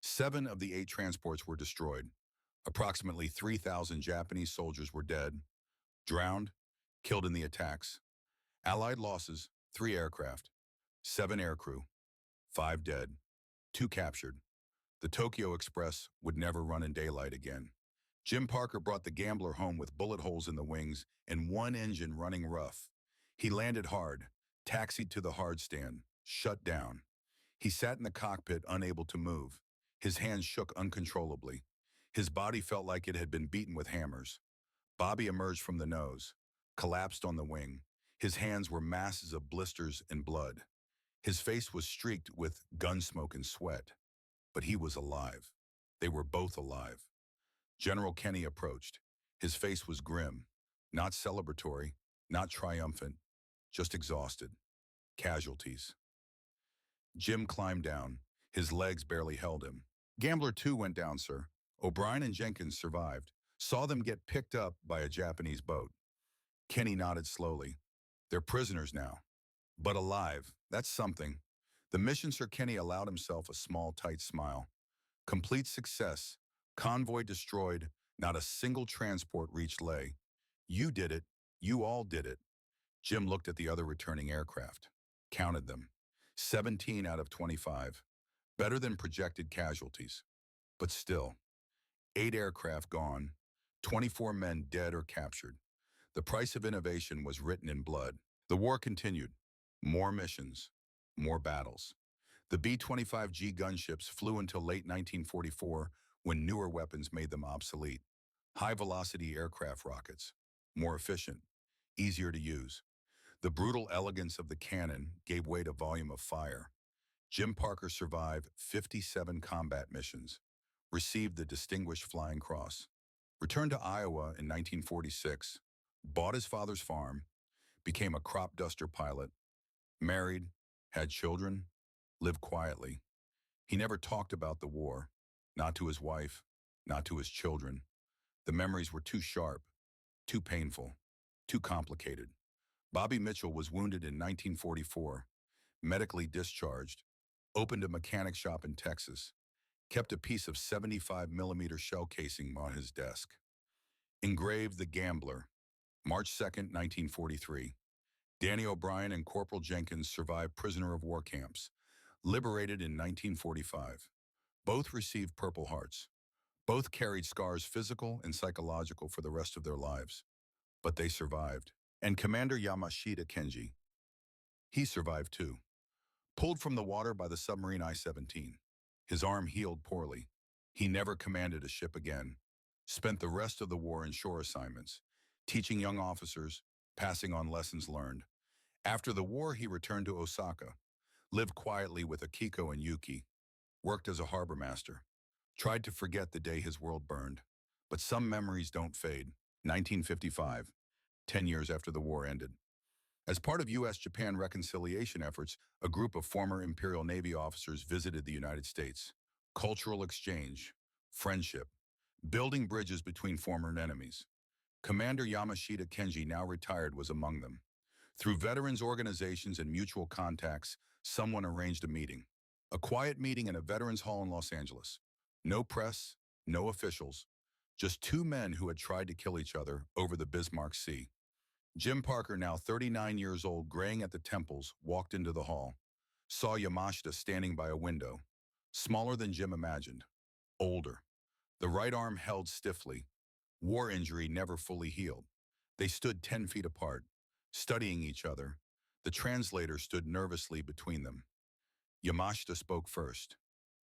7 of the 8 transports were destroyed. Approximately 3,000 Japanese soldiers were dead, drowned, killed in the attacks. Allied losses: 3 aircraft, 7 aircrew, 5 dead, 2 captured. The Tokyo Express would never run in daylight again. Jim Parker brought the Gambler home with bullet holes in the wings and one engine running rough. He landed hard, taxied to the hard stand, shut down. He sat in the cockpit, unable to move. His hands shook uncontrollably. His body felt like it had been beaten with hammers. Bobby emerged from the nose, collapsed on the wing. His hands were masses of blisters and blood. His face was streaked with gun smoke and sweat. But he was alive. They were both alive. General Kenny approached. His face was grim, not celebratory, not triumphant, just exhausted. Casualties. Jim climbed down. His legs barely held him. "Gambler 2 went down, sir. O'Brien and Jenkins survived. Saw them get picked up by a Japanese boat." Kenny nodded slowly. "They're prisoners now. But alive. That's something." The mission, Sir. Kenny allowed himself a small, tight smile. "Complete success. Convoy destroyed. Not a single transport reached Leh. You did it. You all did it." Jim looked at the other returning aircraft. Counted them. 17 out of 25. Better than projected casualties. But still, 8 aircraft gone. 24 men dead or captured. The price of innovation was written in blood. The war continued. More missions. More battles. The B-25G gunships flew until late 1944 when newer weapons made them obsolete. High-velocity aircraft rockets. More efficient. Easier to use. The brutal elegance of the cannon gave way to volume of fire. Jim Parker survived 57 combat missions. Received the Distinguished Flying Cross. Returned to Iowa in 1946. Bought his father's farm. Became a crop duster pilot. Married. Had children. Lived quietly. He never talked about the war. Not to his wife. Not to his children. The memories were too sharp. Too painful. Too complicated. Bobby Mitchell was wounded in 1944. Medically discharged. Opened a mechanic shop in Texas. kept a piece of 75 millimeter shell casing on his desk. Engraved The Gambler, March 2nd, 1943. Danny O'Brien and Corporal Jenkins survived prisoner of war camps, liberated in 1945. Both received Purple Hearts. Both carried scars physical and psychological for the rest of their lives. But they survived. And Commander Yamashita Kenji, he survived too. Pulled from the water by the submarine I-17. His arm healed poorly. He never commanded a ship again. Spent the rest of the war in shore assignments, teaching young officers, passing on lessons learned. After the war, he returned to Osaka, lived quietly with Akiko and Yuki, worked as a harbor master, tried to forget the day his world burned. But some memories don't fade. 1955, 10 years after the war ended. As part of U.S.-Japan reconciliation efforts, a group of former Imperial Navy officers visited the United States. Cultural exchange, friendship, building bridges between former enemies. Commander Yamashita Kenji, now retired, was among them. Through veterans organizations and mutual contacts, someone arranged a meeting. A quiet meeting in a veterans hall in Los Angeles. No press, no officials, just two men who had tried to kill each other over the Bismarck Sea. Jim Parker, now 39 years old, graying at the temples, walked into the hall. Saw Yamashita standing by a window. Smaller than Jim imagined. Older. The right arm held stiffly. War injury never fully healed. They stood 10 feet apart, studying each other. The translator stood nervously between them. Yamashita spoke first.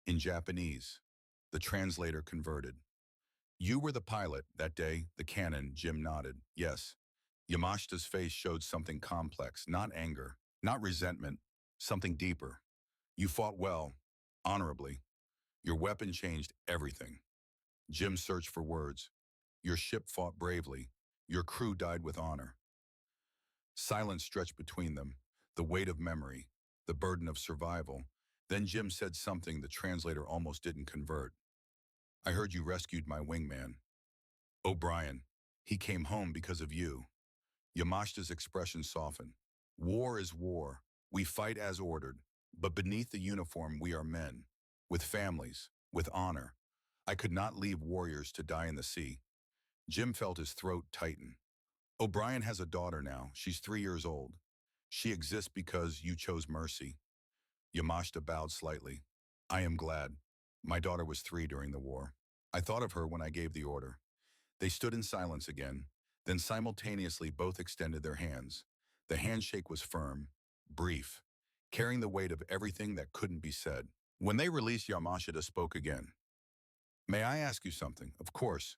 In Japanese. The translator converted. You were the pilot that day, the cannon. Jim nodded. Yes. Yamashita's face showed something complex, not anger, not resentment, something deeper. You fought well, honorably. Your weapon changed everything. Jim searched for words. Your ship fought bravely. Your crew died with honor. Silence stretched between them, the weight of memory, the burden of survival. Then Jim said something the translator almost didn't convert. I heard you rescued my wingman. O'Brien. He came home because of you. Yamashita's expression softened. War is war. We fight as ordered. But beneath the uniform, we are men. With families. With honor. I could not leave warriors to die in the sea. Jim felt his throat tighten. O'Brien has a daughter now. She's 3 years old. She exists because you chose mercy. Yamashita bowed slightly. I am glad. My daughter was 3 during the war. I thought of her when I gave the order. They stood in silence again. Then simultaneously both extended their hands. The handshake was firm, brief, carrying the weight of everything that couldn't be said. When they released, Yamashita spoke again. May I ask you something? Of course.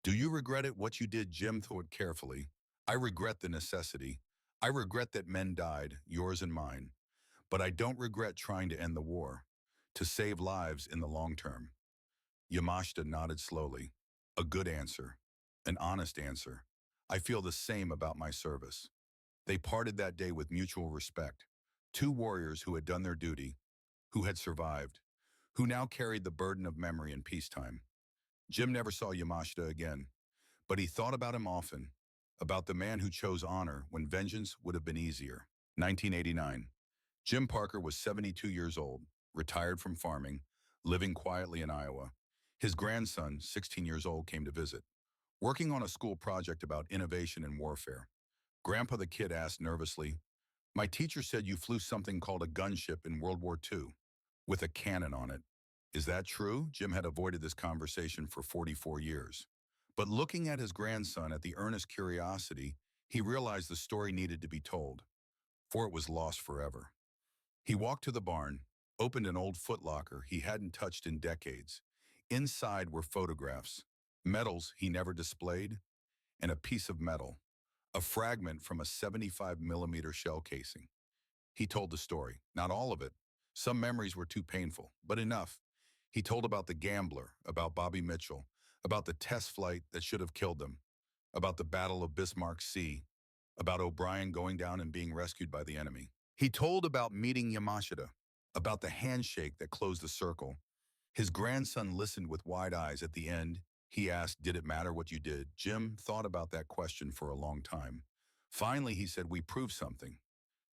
Do you regret it, what you did? Jim thought carefully. I regret the necessity. I regret that men died, yours and mine. But I don't regret trying to end the war, to save lives in the long term. Yamashita nodded slowly. A good answer. An honest answer. I feel the same about my service. They parted that day with mutual respect. Two warriors who had done their duty, who had survived, who now carried the burden of memory in peacetime. Jim never saw Yamashita again, but he thought about him often, about the man who chose honor when vengeance would have been easier. 1989. Jim Parker was 72 years old, retired from farming, living quietly in Iowa. His grandson, 16 years old, came to visit, working on a school project about innovation in warfare. Grandpa the kid asked nervously, my teacher said you flew something called a gunship in World War II, with a cannon on it. Is that true? Jim had avoided this conversation for 44 years. But looking at his grandson at the earnest curiosity, he realized the story needed to be told, for it was lost forever. He walked to the barn, opened an old footlocker he hadn't touched in decades. Inside were photographs, medals he never displayed, and a piece of metal, a fragment from a 75 millimeter shell casing. He told the story, not all of it. Some memories were too painful, but enough. He told about the gambler, about Bobby Mitchell, about the test flight that should have killed them, about the Battle of Bismarck Sea, about O'Brien going down and being rescued by the enemy. He told about meeting Yamashita, about the handshake that closed the circle. His grandson listened with wide eyes. At the end, he asked, did it matter what you did? Jim thought about that question for a long time. Finally, he said, we proved something.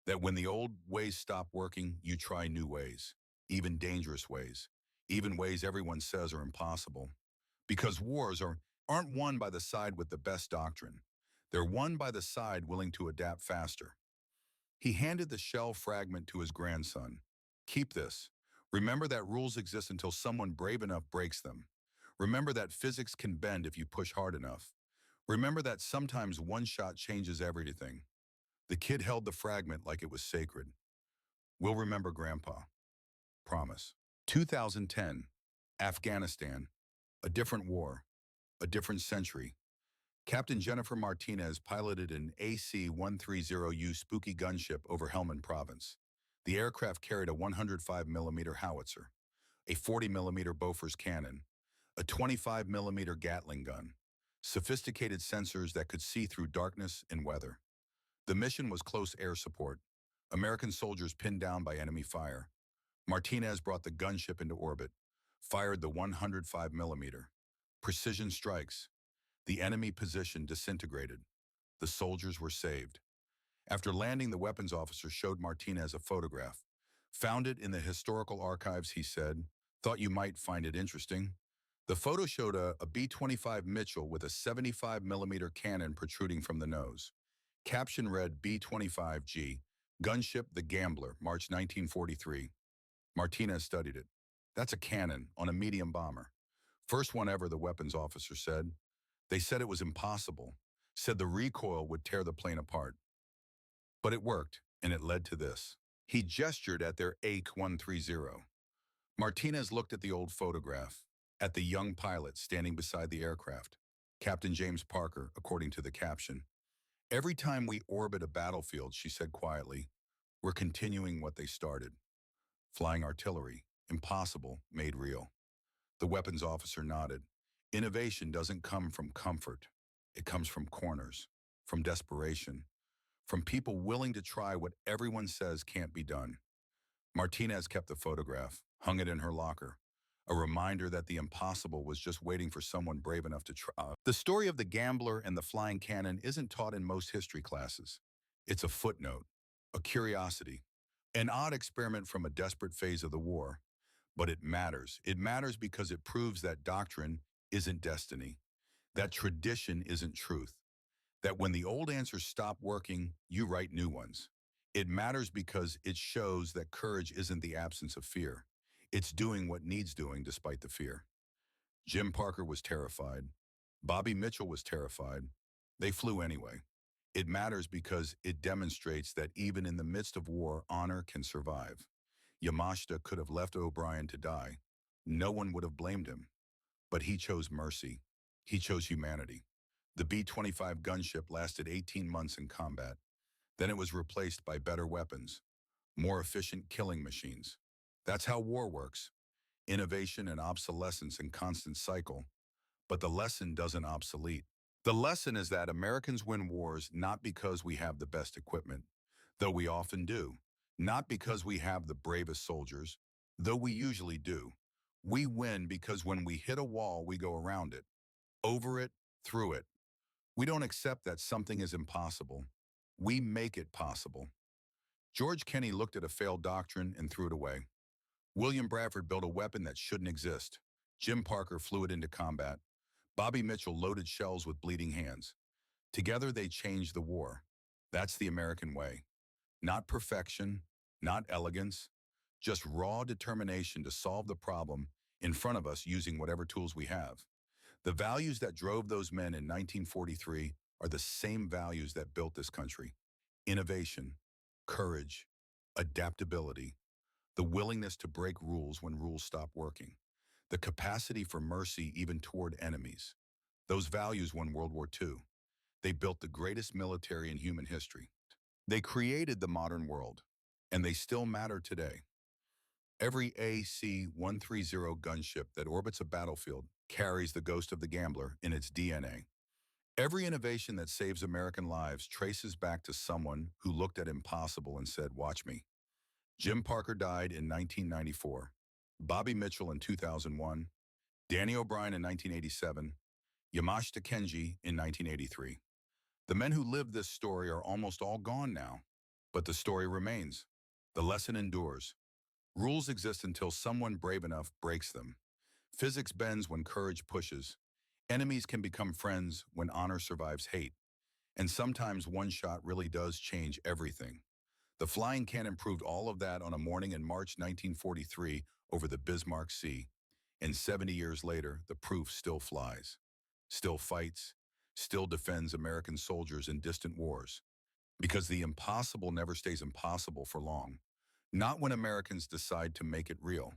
That when the old ways stop working, you try new ways, even dangerous ways. even ways everyone says are impossible. Because aren't won by the side with the best doctrine. They're won by the side willing to adapt faster. He handed the shell fragment to his grandson. Keep this. Remember that rules exist until someone brave enough breaks them. Remember that physics can bend if you push hard enough. Remember that sometimes one shot changes everything. The kid held the fragment like it was sacred. We'll remember Grandpa. Promise. 2010. Afghanistan. A different war. A different century. Captain Jennifer Martinez piloted an AC-130U Spooky gunship over Helmand Province. The aircraft carried a 105mm howitzer, a 40mm Bofors cannon, a 25mm Gatling gun, sophisticated sensors that could see through darkness and weather. The mission was close air support, American soldiers pinned down by enemy fire. Martinez brought the gunship into orbit, fired the 105mm. Precision strikes. The enemy position disintegrated. The soldiers were saved. After landing, the weapons officer showed Martinez a photograph. Found it in the historical archives, he said. Thought you might find it interesting. The photo showed a B-25 Mitchell with a 75mm cannon protruding from the nose. Caption read B-25G, Gunship the Gambler, March 1943. Martinez studied it. That's a cannon on a medium bomber. First one ever, the weapons officer said. They said it was impossible, said the recoil would tear the plane apart. But it worked, and it led to this. He gestured at their AK-130. Martinez looked at the old photograph, at the young pilot standing beside the aircraft. Captain James Parker, according to the caption. Every time we orbit a battlefield, she said quietly, we're continuing what they started. Flying artillery, impossible, made real. The weapons officer nodded. Innovation doesn't come from comfort. It comes from corners, from desperation, from people willing to try what everyone says can't be done. Martinez kept the photograph, hung it in her locker, a reminder that the impossible was just waiting for someone brave enough to try. The story of the gambler and the flying cannon isn't taught in most history classes. It's a footnote, a curiosity, an odd experiment from a desperate phase of the war. But it matters. It matters because it proves that doctrine isn't destiny, that tradition isn't truth, that when the old answers stop working, you write new ones. It matters because it shows that courage isn't the absence of fear. It's doing what needs doing despite the fear. Jim Parker was terrified. Bobby Mitchell was terrified. They flew anyway. It matters because it demonstrates that even in the midst of war, honor can survive. Yamashita could have left O'Brien to die. No one would have blamed him. But he chose mercy. He chose humanity. The B-25 gunship lasted 18 months in combat. Then it was replaced by better weapons, more efficient killing machines. That's how war works. Innovation and obsolescence in constant cycle. But the lesson doesn't obsolete. The lesson is that Americans win wars not because we have the best equipment, though we often do. Not because we have the bravest soldiers, though we usually do. We win because when we hit a wall, we go around it, over it, through it. We don't accept that something is impossible. We make it possible. George Kenney looked at a failed doctrine and threw it away. William Bradford built a weapon that shouldn't exist. Jim Parker flew it into combat. Bobby Mitchell loaded shells with bleeding hands. Together they changed the war. That's the American way. Not perfection, not elegance, just raw determination to solve the problem in front of us using whatever tools we have. The values that drove those men in 1943 are the same values that built this country. Innovation, courage, adaptability, the willingness to break rules when rules stop working, the capacity for mercy even toward enemies. Those values won World War II. They built the greatest military in human history. They created the modern world, and they still matter today. Every AC-130 gunship that orbits a battlefield carries the ghost of the gambler in its DNA. Every innovation that saves American lives traces back to someone who looked at impossible and said, watch me. Jim Parker died in 1994, Bobby Mitchell in 2001, Danny O'Brien in 1987, Yamashita Kenji in 1983. The men who lived this story are almost all gone now, but the story remains. The lesson endures. Rules exist until someone brave enough breaks them. Physics bends when courage pushes. Enemies can become friends when honor survives hate. And sometimes one shot really does change everything. The flying cannon proved all of that on a morning in March 1943 over the Bismarck Sea. And 70 years later, the proof still flies, still fights, still defends American soldiers in distant wars. Because the impossible never stays impossible for long. Not when Americans decide to make it real.